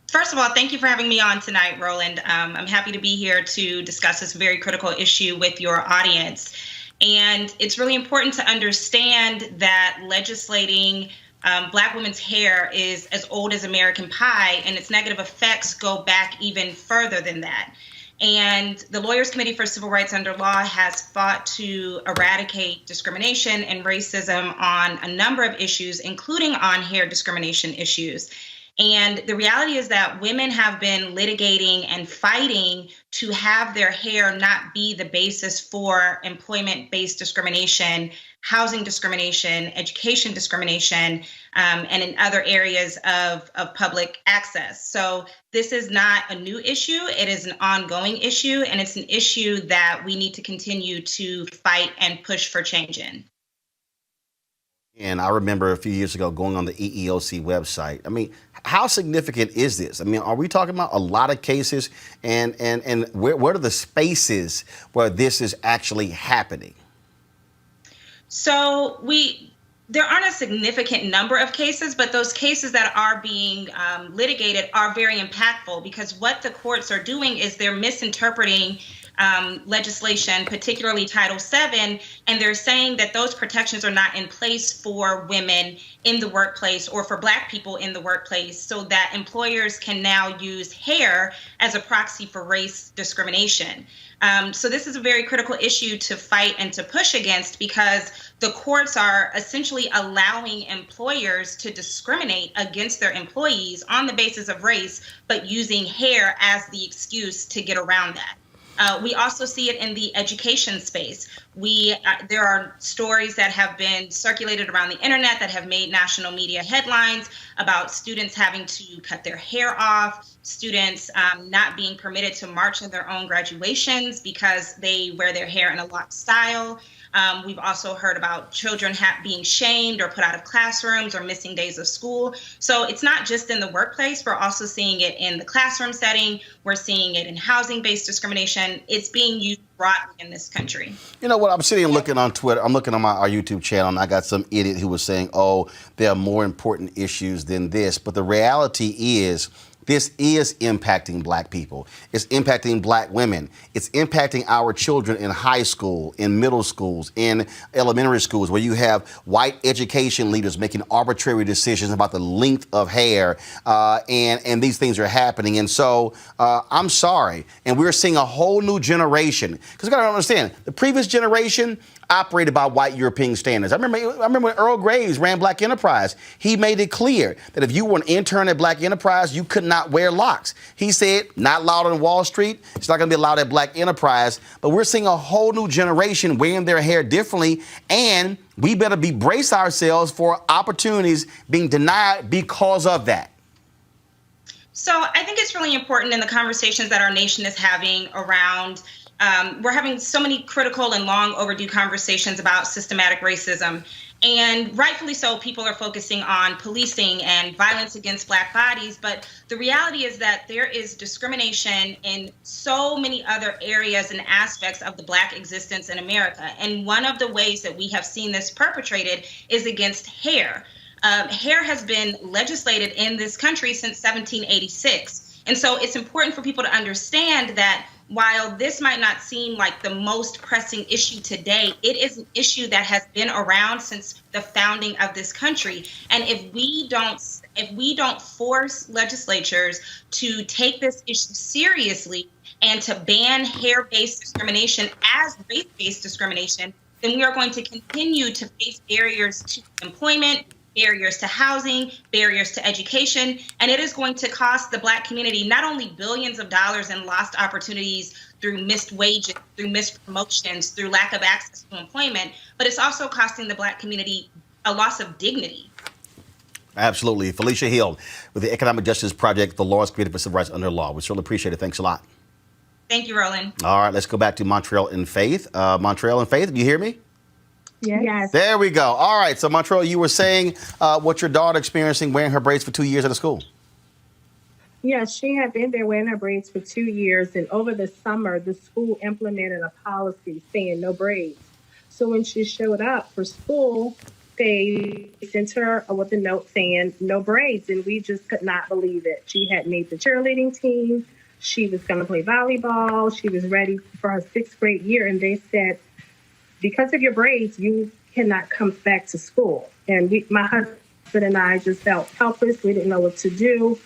First of all, thank you for having me on tonight, Roland. I'm happy to be here to discuss this very critical issue with your audience. And it's really important to understand that legislating Black women's hair is as old as American pie, and its negative effects go back even further than that. And the Lawyers Committee for Civil Rights Under Law has fought to eradicate discrimination and racism on a number of issues, including on hair discrimination issues. And the reality is that women have been litigating and fighting to have their hair not be the basis for employment-based discrimination, housing discrimination, education discrimination, and in other areas of public access. So this is not a new issue. It is an ongoing issue, and it's an issue that we need to continue to fight and push for change in. And I remember a few years ago going on the EEOC website. I mean, how significant is this? I mean, are we talking about a lot of cases? And where are the spaces where this is actually happening? So there aren't a significant number of cases, but those cases that are being litigated are very impactful, because what the courts are doing is they're misinterpreting legislation, particularly Title VII, and they're saying that those protections are not in place for women in the workplace or for Black people in the workplace, so that employers can now use hair as a proxy for race discrimination. So this is a very critical issue to fight and to push against, because the courts are essentially allowing employers to discriminate against their employees on the basis of race, but using hair as the excuse to get around that. We also see it in the education space. There are stories that have been circulated around the internet that have made national media headlines about students having to cut their hair off, students not being permitted to march in their own graduations because they wear their hair in a locked style. We've also heard about children being shamed or put out of classrooms or missing days of school. So it's not just in the workplace. We're also seeing it in the classroom setting. We're seeing it in housing-based discrimination. It's being used broadly in this country. You know what? I'm sitting and looking on Twitter. I'm looking on our YouTube channel, and I got some idiot who was saying, oh, there are more important issues than this. But the reality is, this is impacting black people. It's impacting black women. It's impacting our children in high school, in middle schools, in elementary schools, where you have white education leaders making arbitrary decisions about the length of hair, and these things are happening. And so I'm sorry. And we're seeing a whole new generation. Because you got to understand, the previous generation operated by white European standards. I remember when Earl Graves ran Black Enterprise. He made it clear that if you were an intern at Black Enterprise, you could not wear locks. He said, not allowed on Wall Street. It's not going to be allowed at Black Enterprise. But we're seeing a whole new generation wearing their hair differently, and we better brace ourselves for opportunities being denied because of that. So I think it's really important in the conversations that our nation is having around we're having so many critical and long overdue conversations about systematic racism. And rightfully so, people are focusing on policing and violence against Black bodies. But the reality is that there is discrimination in so many other areas and aspects of the Black existence in America. And one of the ways that we have seen this perpetrated is against hair. Hair has been legislated in this country since 1786. And so it's important for people to understand that while this might not seem like the most pressing issue today, it is an issue that has been around since the founding of this country. And if we don't force legislatures to take this issue seriously and to ban hair-based discrimination as race-based discrimination, then we are going to continue to face barriers to employment, barriers to housing, barriers to education, and it is going to cost the Black community not only billions of dollars in lost opportunities through missed wages, through missed promotions, through lack of access to employment, but it's also costing the Black community a loss of dignity. Absolutely. Felicia Hill with the Economic Justice Project, the Lawyers Created for Civil Rights Under Law. We certainly appreciate it. Thanks a lot. Thank you, Roland. All right, let's go back to Montreal and Faith. Montreal and Faith, you hear me? Yes. There we go. All right. So, Montreal, you were saying what your daughter experiencing wearing her braids for 2 years at a school. Yes, she had been there wearing her braids for 2 years. And over the summer, the school implemented a policy saying no braids. So when she showed up for school, they sent her with a note saying no braids. And we just could not believe it. She had made the cheerleading team. She was going to play volleyball. She was ready for her 6th grade year. And they said, because of your braids, you cannot come back to school. And my husband and I just felt helpless. We didn't know what to do.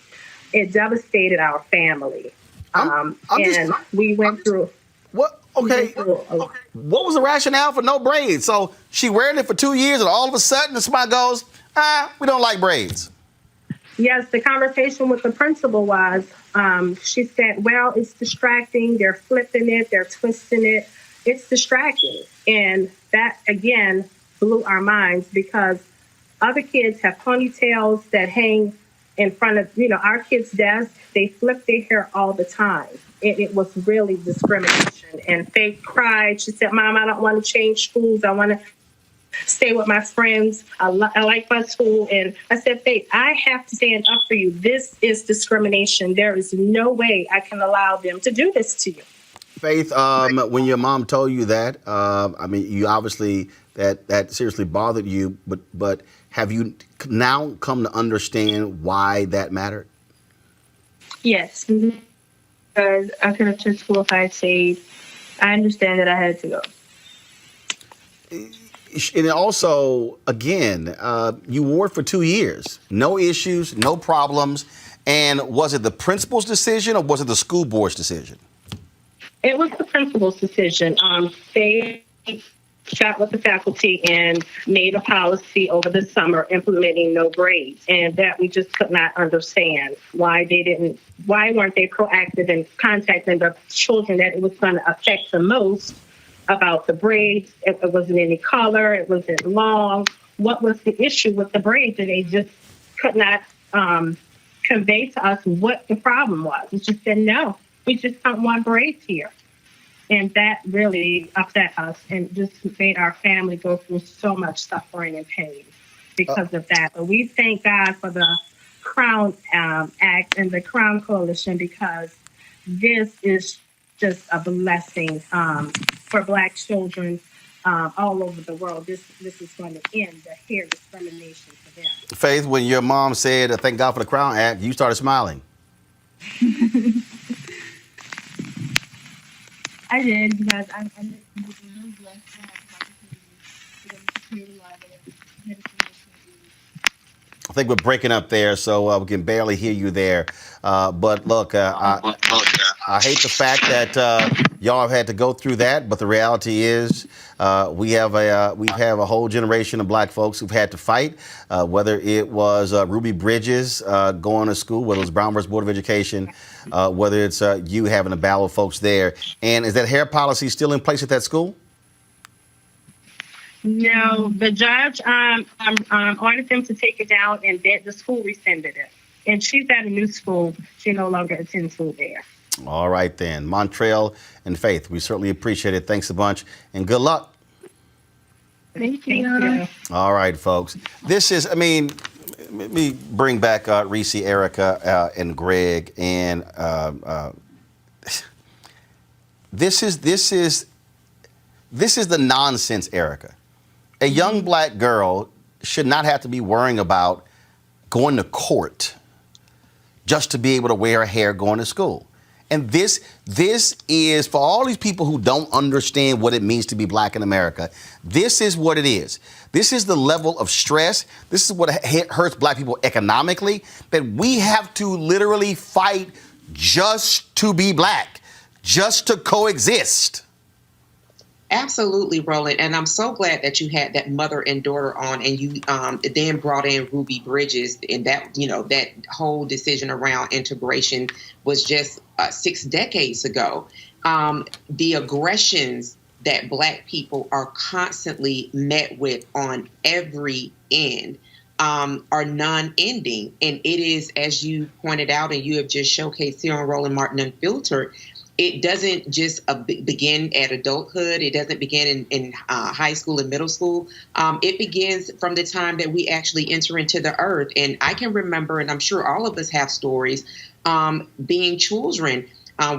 It devastated our family. We went through. What? Okay. What was the rationale for no braids? So she wearing it for 2 years, and all of a sudden, somebody goes, we don't like braids. Yes, the conversation with the principal was, she said, well, it's distracting. They're flipping it. They're twisting it. It's distracting. And that, again, blew our minds because other kids have ponytails that hang in front of, our kids' desks. They flip their hair all the time. It was really discrimination. And Faith cried. She said, Mom, I don't want to change schools. I want to stay with my friends. I like my school. And I said, Faith, I have to stand up for you. This is discrimination. There is no way I can allow them to do this to you. Faith, when your mom told you that, you obviously that seriously bothered you, but have you now come to understand why that mattered? Yes, because I could have to school if I had stayed. I understand that I had to go. And also, again, you wore it for 2 years, no issues, no problems. And was it the principal's decision or was it the school board's decision? It was the principal's decision. They got with the faculty and made a policy over the summer implementing no braids, and that we just could not understand why weren't they proactive in contacting the children that it was going to affect the most about the braids. It wasn't any color. It wasn't long. What was the issue with the braids? And they just could not convey to us what the problem was. It just said, no, we just don't want braids here. And that really upset us and just made our family go through so much suffering and pain because of that. But we thank God for the Crown Act and the Crown Coalition because this is just a blessing for Black children all over the world. This is going to end the hair discrimination for them. Faith, when your mom said, thank God for the Crown Act, you started smiling. I did because I'm really blessed to have the opportunity to go to security law that I think we're breaking up there, so we can barely hear you there. But look, I hate the fact that y'all have had to go through that, but the reality is we have a whole generation of black folks who've had to fight, whether it was Ruby Bridges going to school, whether it was Brown versus Board of Education, whether it's you having to battle folks there. And is that hair policy still in place at that school? No, the judge ordered them to take it down, and the school rescinded it. And she's at a new school. She no longer attends school there. All right, then. Montrell and Faith, we certainly appreciate it. Thanks a bunch, and good luck. Thank you. All right, folks. This is, let me bring back Reese, Erica, and Greg. And this is the nonsense, Erica. A young black girl should not have to be worrying about going to court just to be able to wear her hair going to school. And this is, for all these people who don't understand what it means to be black in America, this is what it is. This is the level of stress. This is what hurts black people economically, that we have to literally fight just to be black, just to coexist. Absolutely, Roland. And I'm so glad that you had that mother and daughter on, and you then brought in Ruby Bridges, and that, that whole decision around integration was just 6 decades ago. The aggressions that black people are constantly met with on every end are non-ending. And it is, as you pointed out, and you have just showcased here on Roland Martin Unfiltered, it doesn't just begin at adulthood. It doesn't begin in high school and middle school. It begins from the time that we actually enter into the earth. And I can remember, and I'm sure all of us have stories, being children.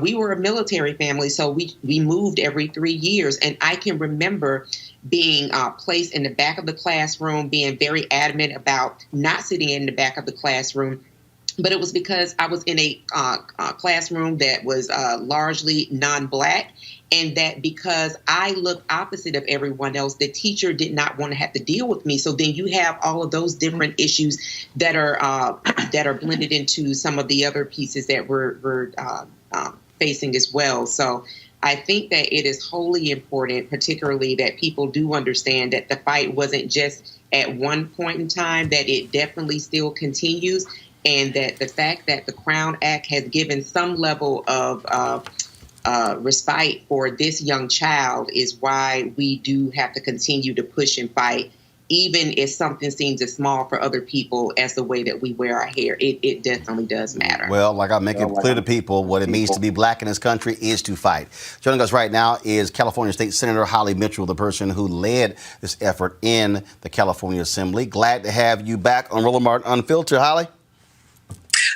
We were a military family, so we moved every 3 years. And I can remember being placed in the back of the classroom, being very adamant about not sitting in the back of the classroom. But it was because I was in a classroom that was largely non-black, and that because I looked opposite of everyone else, the teacher did not want to have to deal with me. So then you have all of those different issues that are blended into some of the other pieces that we're facing as well. So I think that it is wholly important, particularly that people do understand that the fight wasn't just at one point in time, that it definitely still continues. And that the fact that the Crown Act has given some level of respite for this young child is why we do have to continue to push and fight, even if something seems as small for other people as the way that we wear our hair. It definitely does matter. Well, like I make it clear to people, what it means to be black in this country is to fight. Joining us right now is California State Senator Holly Mitchell, the person who led this effort in the California Assembly. Glad to have you back on Roland Martin Unfiltered, Holly.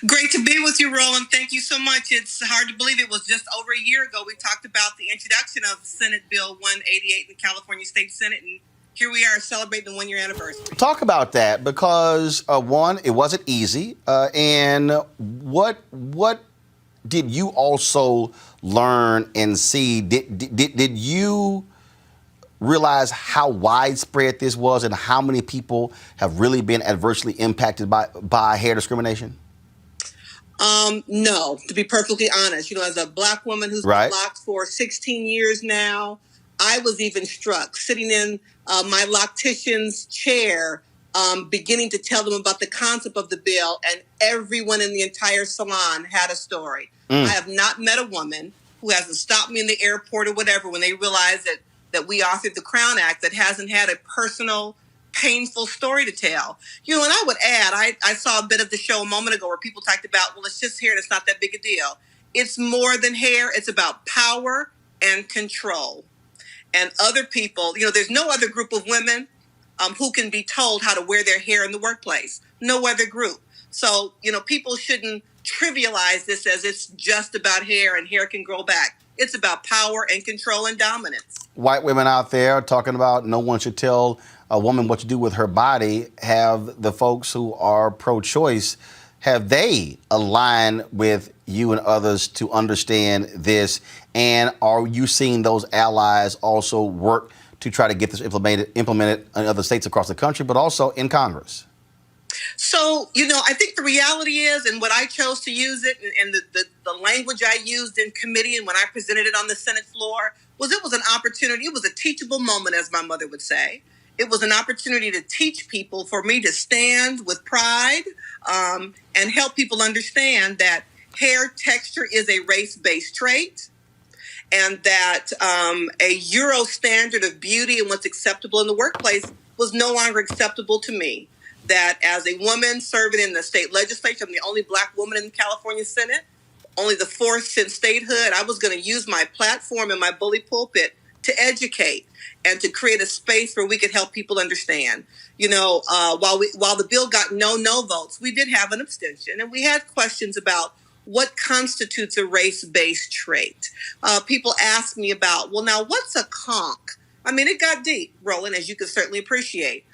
Great to be with you, Roland. Thank you so much. It's hard to believe it was just over a year ago we talked about the introduction of Senate Bill 188 in the California State Senate, and here we are celebrating the 1-year anniversary. Talk about that, because one, it wasn't easy, and what did you also learn and see? Did you realize how widespread this was and how many people have really been adversely impacted by hair discrimination? No, to be perfectly honest, as a black woman who's been locked for 16 years now, I was even struck sitting in my loctician's chair, beginning to tell them about the concept of the bill, and everyone in the entire salon had a story. I have not met a woman who hasn't stopped me in the airport or whatever when they realized that we authored the Crown Act that hasn't had a personal, painful story to tell. And I would add, I saw a bit of the show a moment ago where people talked about, well, it's just hair and it's not that big a deal. It's more than hair. It's about power and control. And other people, there's no other group of women who can be told how to wear their hair in the workplace. No other group. So, people shouldn't trivialize this as it's just about hair and hair can grow back. It's about power and control and dominance. White women out there talking about no one should tell a woman what to do with her body have the folks who are pro-choice have they aligned with you and others to understand this? And are you seeing those allies also work to try to get this implemented in other states across the country, but also in Congress? So, I think the reality is, and what I chose to use it, and the language I used in committee and when I presented it on the Senate floor, was it was an opportunity. It was a teachable moment, as my mother would say. It was an opportunity to teach people, for me to stand with pride and help people understand that hair texture is a race-based trait, and that a Euro standard of beauty and what's acceptable in the workplace was no longer acceptable to me. That as a woman serving in the state legislature, I'm the only Black woman in the California Senate, only the fourth since statehood. I was going to use my platform and my bully pulpit to educate and to create a space where we could help people understand. While the bill got no votes, we did have an abstention, and we had questions about what constitutes a race-based trait. People ask me about, well, now what's a conch? I mean, it got deep, Roland, as you can certainly appreciate.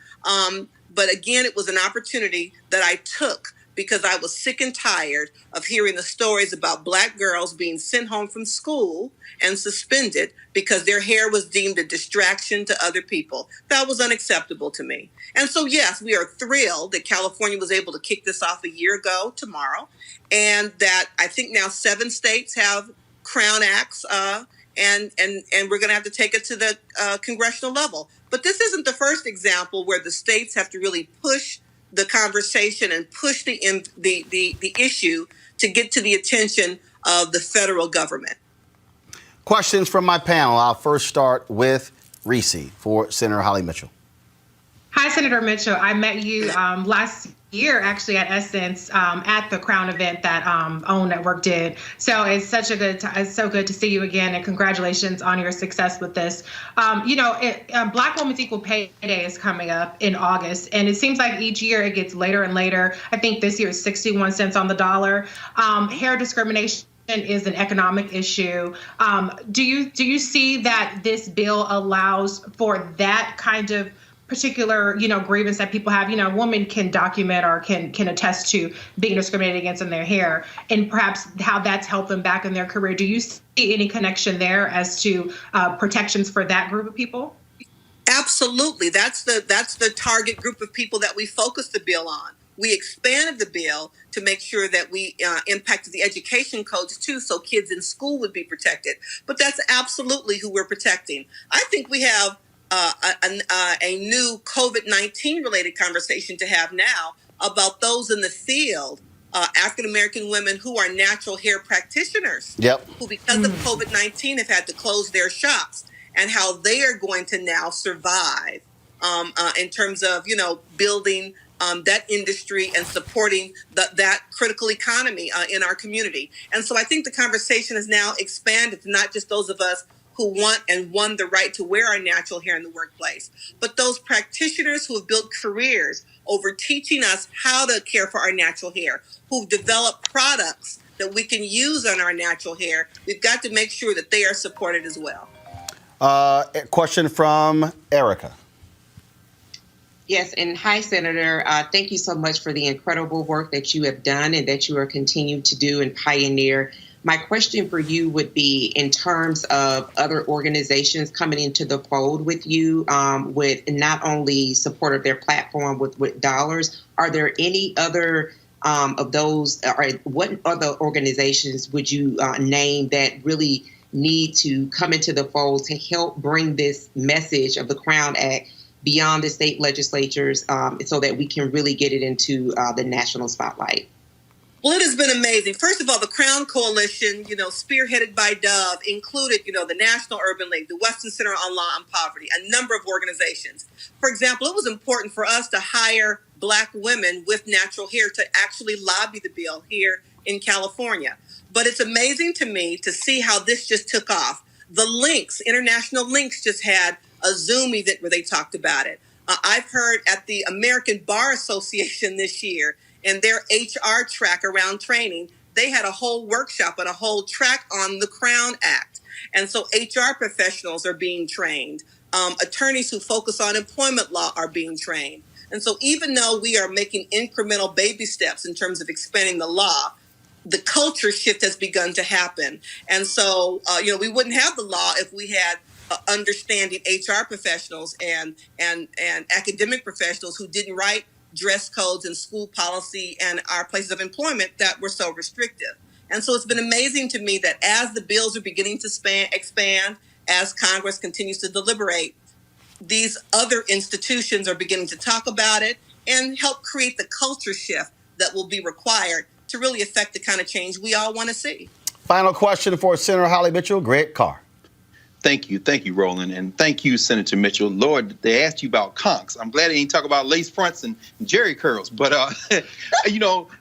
But again, it was an opportunity that I took because I was sick and tired of hearing the stories about Black girls being sent home from school and suspended because their hair was deemed a distraction to other people. That was unacceptable to me. And so, yes, we are thrilled that California was able to kick this off a year ago tomorrow, and that I think now 7 states have Crown Acts, and we're going to have to take it to the congressional level. But this isn't the first example where the states have to really push the conversation and push the issue to get to the attention of the federal government. Questions from my panel. I'll first start with Reese for Senator Holly Mitchell. Hi, Senator Mitchell. I met you last year, actually, at Essence at the Crown event that OWN Network did. So it's such a good it's so good to see you again, and congratulations on your success with this. Black Women's Equal Pay Day is coming up in August, and it seems like each year it gets later and later. I think this year is 61 cents on the dollar. Hair discrimination is an economic issue. Do you see that this bill allows for that kind of particular, grievance that people have? A woman can document or can attest to being discriminated against in their hair, and perhaps how that's helped them back in their career. Do you see any connection there as to protections for that group of people? Absolutely. That's the target group of people that we focused the bill on. We expanded the bill to make sure that we impacted the education codes too, so kids in school would be protected. But that's absolutely who we're protecting. I think we have a new COVID-19 related conversation to have now about those in the field, African-American women who are natural hair practitioners, who because of COVID-19 have had to close their shops, and how they are going to now survive in terms of, building that industry and supporting that critical economy in our community. And so I think the conversation has now expanded to not just those of us who want and won the right to wear our natural hair in the workplace, but those practitioners who have built careers over teaching us how to care for our natural hair, who've developed products that we can use on our natural hair. We've got to make sure that they are supported as well. A question from Erica. Yes, and hi, Senator. Thank you so much for the incredible work that you have done and that you are continuing to do and pioneer. My question for you would be, in terms of other organizations coming into the fold with you, with not only support of their platform with dollars, are there any other of those, or what other organizations would you name that really need to come into the fold to help bring this message of the Crown Act beyond the state legislatures, so that we can really get it into the national spotlight? Well, it has been amazing. First of all, the Crown Coalition, spearheaded by Dove, included, the National Urban League, the Western Center on Law and Poverty, a number of organizations. For example, it was important for us to hire Black women with natural hair to actually lobby the bill here in California. But it's amazing to me to see how this just took off. The Links, International Links, just had a Zoom event where they talked about it. I've heard at the American Bar Association this year, and their HR track around training, they had a whole workshop and a whole track on the Crown Act. And so HR professionals are being trained. Attorneys who focus on employment law are being trained. And so even though we are making incremental baby steps in terms of expanding the law, the culture shift has begun to happen. And so, we wouldn't have the law if we had understanding HR professionals and academic professionals who didn't write dress codes and school policy and our places of employment that were so restrictive. And so it's been amazing to me that as the bills are beginning to expand, as Congress continues to deliberate, these other institutions are beginning to talk about it and help create the culture shift that will be required to really affect the kind of change we all want to see. Final question for Senator Holly Mitchell, Greg Carr. Thank you, Roland, and thank you, Senator Mitchell. Lord, they asked you about conks. I'm glad they didn't talk about lace fronts and jerry curls, but and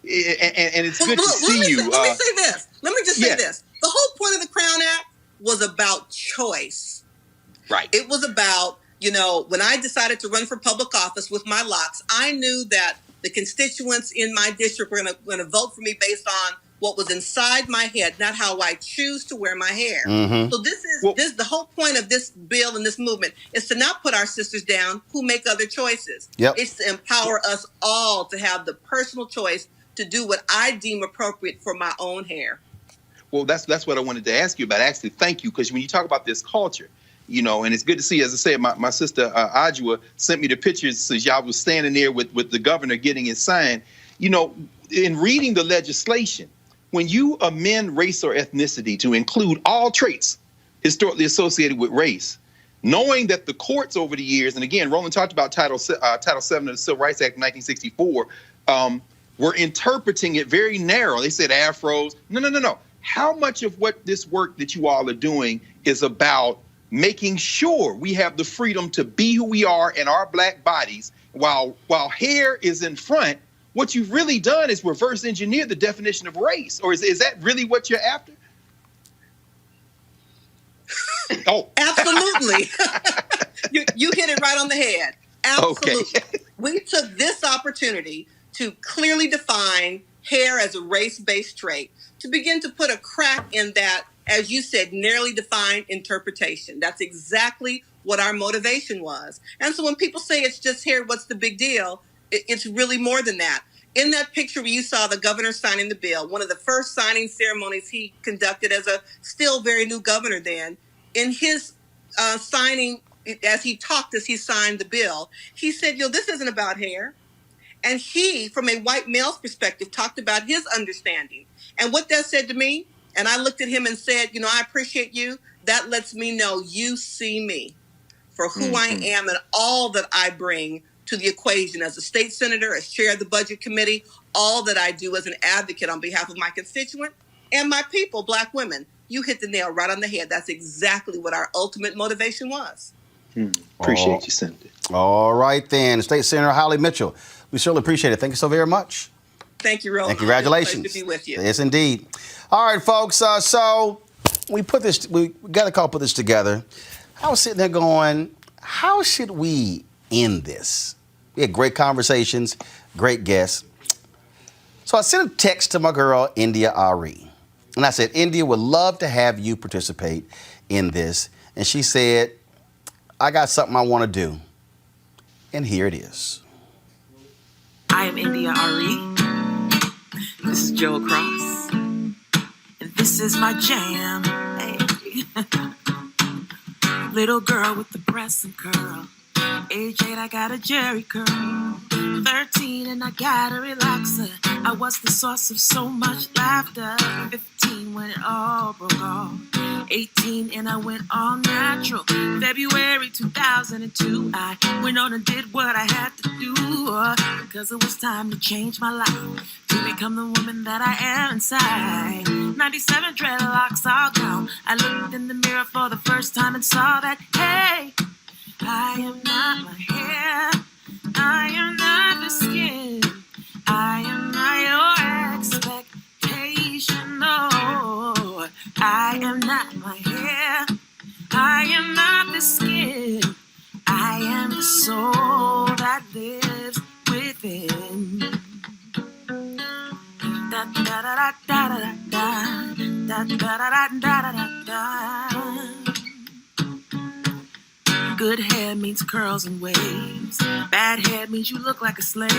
it's good to see you. Let me say this. Let me just say this. The whole point of the Crown Act was about choice. Right. It was about, when I decided to run for public office with my locks, I knew that the constituents in my district were going to vote for me based on what was inside my head, not how I choose to wear my hair. Mm-hmm. So the whole point of this bill and this movement is to not put our sisters down who make other choices. Yep. It's to empower us all to have the personal choice to do what I deem appropriate for my own hair. Well, that's what I wanted to ask you about. Actually, thank you, because when you talk about this culture, and it's good to see, as I said, my sister Ajwa sent me the pictures as y'all was standing there with the governor getting his sign. In reading the legislation, when you amend race or ethnicity to include all traits historically associated with race, knowing that the courts over the years, and again, Roland talked about Title VII of the Civil Rights Act of 1964, were interpreting it very narrow. They said afros. No. How much of what this work that you all are doing is about making sure we have the freedom to be who we are in our Black bodies, while hair is in front? What you've really done is reverse engineer the definition of race. Or is that really what you're after? Oh, absolutely. You hit it right on the head. Absolutely. Okay. We took this opportunity to clearly define hair as a race-based trait, to begin to put a crack in that, as you said, narrowly defined interpretation. That's exactly what our motivation was. And so when people say it's just hair, what's the big deal? It's really more than that. In that picture where you saw the governor signing the bill, one of the first signing ceremonies he conducted as a still very new governor then, in his signing, as he signed the bill, he said, this isn't about hair. And he, from a white male's perspective, talked about his understanding. And what that said to me, and I looked at him and said, I appreciate you. That lets me know you see me for who I am and all that I bring to the equation as a state senator, as chair of the budget committee, all that I do as an advocate on behalf of my constituent and my people, Black women. You hit the nail right on the head. That's exactly what our ultimate motivation was. Appreciate you, Senator. All right, then. State Senator Holly Mitchell, we certainly appreciate it. Thank you so very much. Thank you, Roland. And congratulations. It's a pleasure to be with you. Yes, indeed. All right, folks. So we got to put this together. I was sitting there going, how should we end this? We had great conversations, great guests. So I sent a text to my girl, India Ari. And I said, India, would love to have you participate in this. And she said, I got something I want to do. And here it is. I am India Ari. This is Joe Cross. And this is my jam. Hey. Little girl with the breasts and curl. Age 8, I got a Jerry curl. 13 and I got a relaxer. I was the source of so much laughter. 15 when it all broke off. 18 and I went all natural. February 2002, I went on and did what I had to do. Because it was time to change my life, to become the woman that I am inside. 97 dreadlocks all gone. I looked in the mirror for the first time and saw that, hey, I am not my hair, I am not the skin, I am not your expectation, no. I am not my hair, I am not the skin, I am the soul that lives within. Da da da da da da da da da da da da da. Good hair means curls and waves. Bad hair means you look like a slave.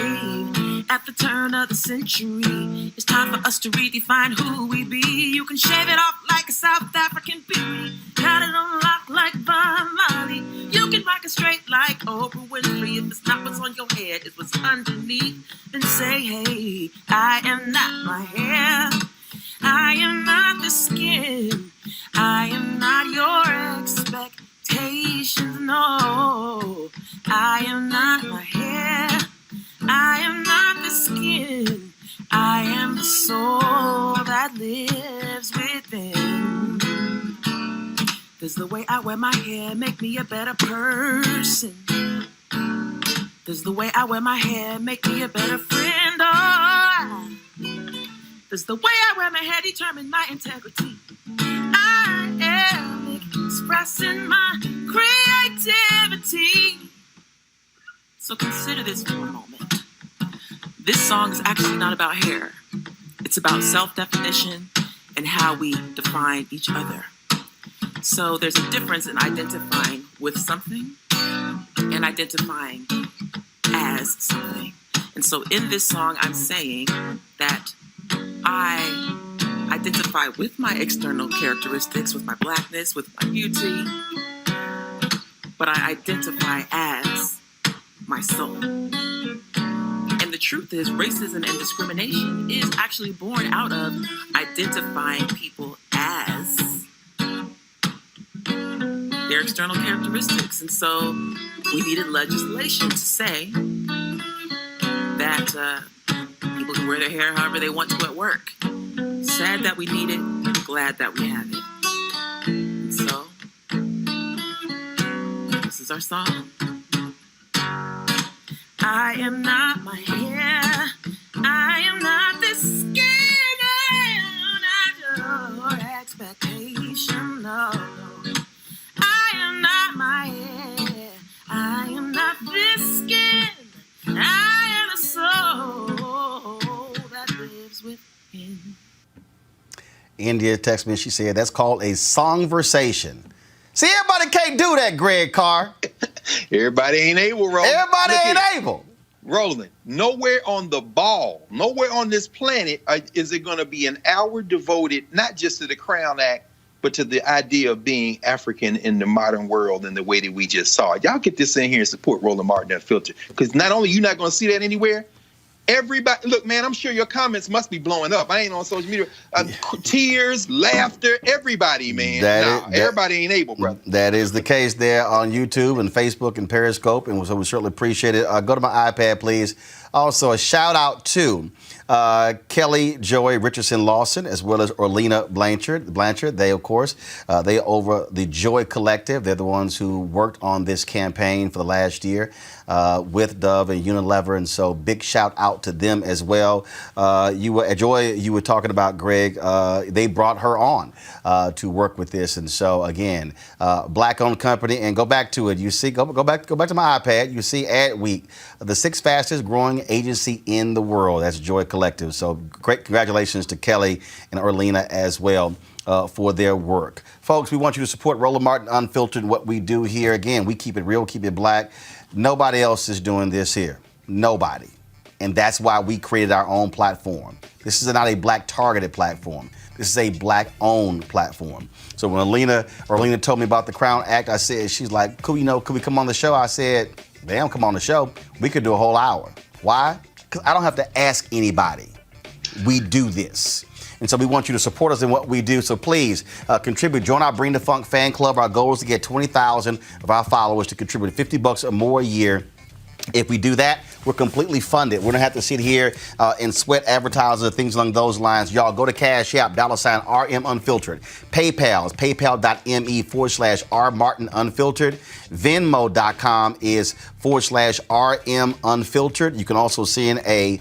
At the turn of the century, it's time for us to redefine who we be. You can shave it off like a South African beauty, cut it on lock like Von Molly. You can rock it straight like Oprah Winfrey. If it's not what's on your head, it's what's underneath. Then say, hey, I am not my hair. I am not the skin. I am not your expectations. No, I am not my hair. I am not the skin. I am the soul that lives within. Does the way I wear my hair make me a better person? Does the way I wear my hair make me a better friend? Oh, does the way I wear my hair determine my integrity? I am expressing my creativity. So consider this for a moment. This song is actually not about hair. It's about self-definition and how we define each other. So there's a difference in identifying with something and identifying as something. And so in this song, I'm saying that I identify with my external characteristics, with my blackness, with my beauty, but I identify as my soul. And the truth is, racism and discrimination is actually born out of identifying people as their external characteristics. And so we needed legislation to say that people can wear their hair however they want to at work. Sad that we need it, glad that we have it. And so, this is our song. I am not my hair. I am not the skin. I am not your expectation. No. I am not my hair. I am not this skin. I am the soul that lives within. India texted me and she said, that's called a songversation. See, everybody can't do that, Greg Carr. Everybody ain't able, Roland. Everybody ain't able. Roland, nowhere on the ball, nowhere on this planet is it going to be an hour devoted not just to the Crown Act, but to the idea of being African in the modern world in the way that we just saw it. Y'all get this in here and support Roland Martin Unfiltered. Because not only you're not going to see that anywhere, everybody, look, man, I'm sure your comments must be blowing up. I ain't on social media. Tears, laughter, everybody, man. Everybody ain't able, brother. That is the case there on YouTube and Facebook and Periscope, and so we certainly appreciate it. Go to my iPad, please. Also, a shout out to Kelly Joy Richardson Lawson, as well as Orlena Blanchard. They, of course, they over the Joy Collective. They're the ones who worked on this campaign for the last year with Dove and Unilever, and so big shout out to them as well. You were talking about, Greg. They brought her on to work with this, and so again, black-owned company. And go back to it. You see, go back to my iPad. You see Ad Week, the 6th fastest growing agency in the world. That's Joy Collective. So great congratulations to Kelly and Orlena as well for their work. Folks, we want you to support Roland Martin Unfiltered, what we do here. Again, we keep it real, keep it black. Nobody else is doing this here. Nobody. And that's why we created our own platform. This is not a black targeted platform. This is a black owned platform. So when Orlena told me about the Crown Act, I said, she's like, could we come on the show? I said, they don't come on the show. We could do a whole hour. Why? Because I don't have to ask anybody. We do this. And so we want you to support us in what we do. So please contribute. Join our Bring the Funk fan club. Our goal is to get 20,000 of our followers to contribute $50 or more a year. If we do that, we're completely funded. We don't have to sit here and sweat advertisers or things along those lines. Y'all go to Cash App, $RM Unfiltered. PayPal is paypal.me/R Martin Unfiltered. Venmo.com is /RM Unfiltered. You can also send a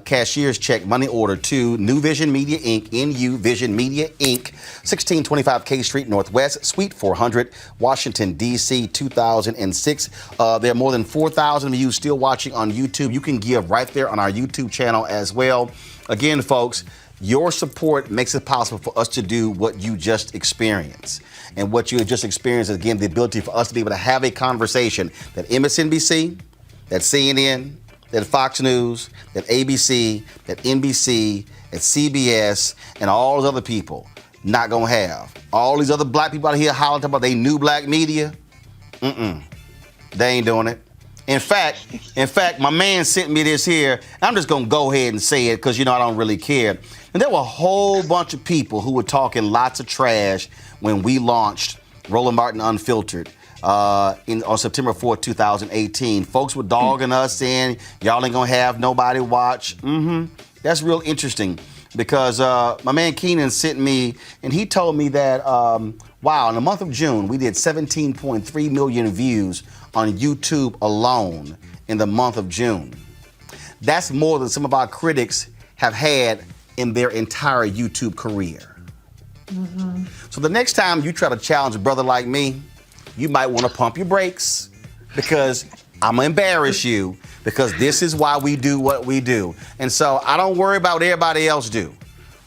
cashier's check money order to New Vision Media Inc., NU Vision Media Inc., 1625 K Street Northwest, Suite 400, Washington, D.C., 2006. There are more than 4,000 of you still watching on YouTube. You can give right there on our YouTube channel as well. Again, folks, Your support makes it possible for us to do what you just experienced. And what you have just experienced is, again, the ability for us to be able to have a conversation that MSNBC, that CNN, that Fox News, that ABC, that NBC, that CBS, and all those other people not gonna have. All these other black people out here hollering about they new black media. They ain't doing it. In fact, my man sent me this here. I'm just gonna go ahead and say it because I don't really care. And there were a whole bunch of people who were talking lots of trash when we launched Roland Martin Unfiltered on September 4th, 2018. Folks were dogging us, saying y'all ain't gonna have nobody watch. That's real interesting because my man Keenan sent me, and he told me that wow, in the month of June we did 17.3 million views on YouTube alone in the month of June. That's more than some of our critics have had in their entire YouTube career. So the next time you try to challenge a brother like me, you might want to pump your brakes because I'm gonna embarrass you because this is why we do what we do. And so I don't worry about what everybody else do.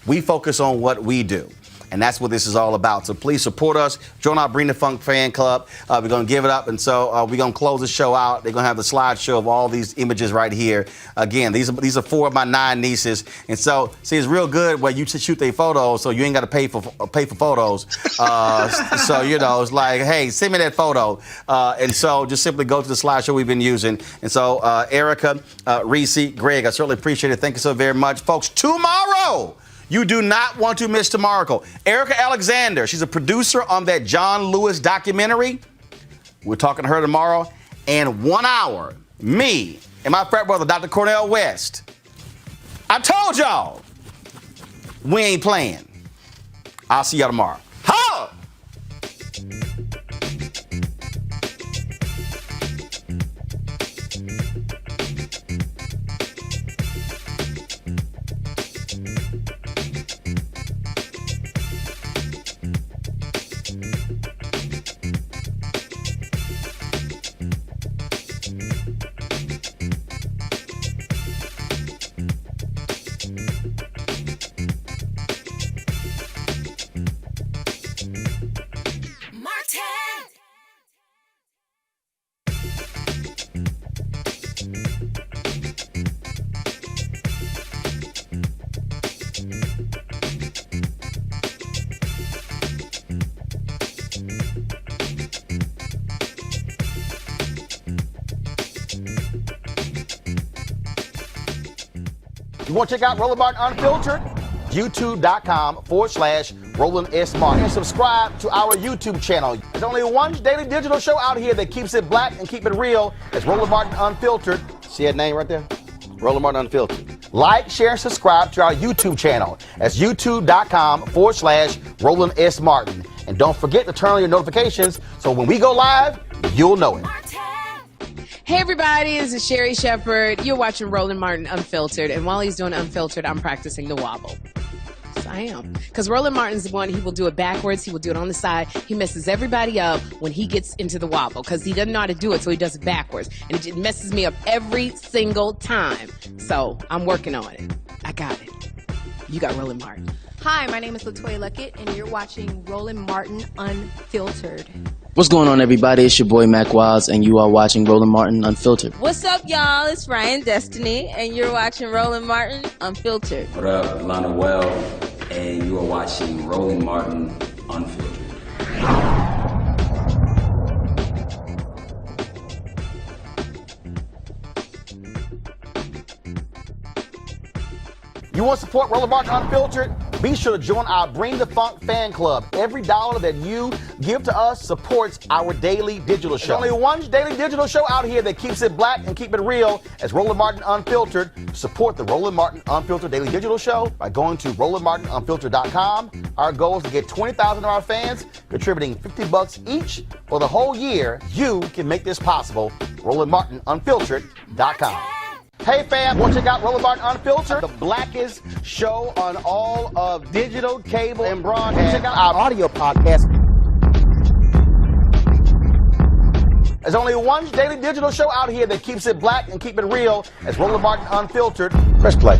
We focus on what we do. And that's what this is all about. So please support us. Join our Bring the Funk fan club. We're going to give it up. And so we're going to close the show out. They're going to have the slideshow of all these images right here. Again, these are 4 of my 9 nieces. And so, see, it's real good where you shoot their photos so you ain't got to pay for photos. So, it's like, hey, send me that photo. And so just simply go to the slideshow we've been using. And so, Erica, Reese, Greg, I certainly appreciate it. Thank you so very much. Folks, tomorrow, you do not want to miss tomorrow. Erica Alexander, she's a producer on that John Lewis documentary. We're talking to her tomorrow. And 1 hour, me and my frat brother, Dr. Cornel West. I told y'all, we ain't playing. I'll see y'all tomorrow. Holla! You want to check out Roland Martin Unfiltered? YouTube.com/Roland S. Martin. And subscribe to our YouTube channel. There's only one daily digital show out here that keeps it black and keep it real. It's Roland Martin Unfiltered. See that name right there? Roland Martin Unfiltered. Like, share, and subscribe to our YouTube channel. That's YouTube.com/Roland S. Martin. And don't forget to turn on your notifications so when we go live, you'll know it. Hey everybody, this is Sherry Shepherd. You're watching Roland Martin Unfiltered, and while he's doing Unfiltered, I'm practicing the wobble. So I am. Because Roland Martin's the one, he will do it backwards, he will do it on the side. He messes everybody up when he gets into the wobble, because he doesn't know how to do it, so he does it backwards. And it just messes me up every single time. So I'm working on it. I got it. You got Roland Martin. Hi, my name is LaToya Luckett, and you're watching Roland Martin Unfiltered. What's going on, everybody? It's your boy Mac Wilds, and you are watching Roland Martin Unfiltered. What's up, y'all? It's Ryan Destiny, and you're watching Roland Martin Unfiltered. What up, Lana Well, and you are watching Roland Martin Unfiltered. You want to support Roland Martin Unfiltered? Be sure to join our Bring the Funk fan club. Every dollar that you give to us supports our daily digital show. There's only one daily digital show out here that keeps it black and keep it real. It's Roland Martin Unfiltered. Support the Roland Martin Unfiltered daily digital show by going to RolandMartinUnfiltered.com. Our goal is to get 20,000 of our fans contributing $50 each for the whole year. You can make this possible. RolandMartinUnfiltered.com. Hey fam, want to check out Roland Martin Unfiltered? The blackest show on all of digital, cable, and broadcast. Check out our audio podcast. There's only one daily digital show out here that keeps it black and keep it real. It's Roland Martin Unfiltered. Press play.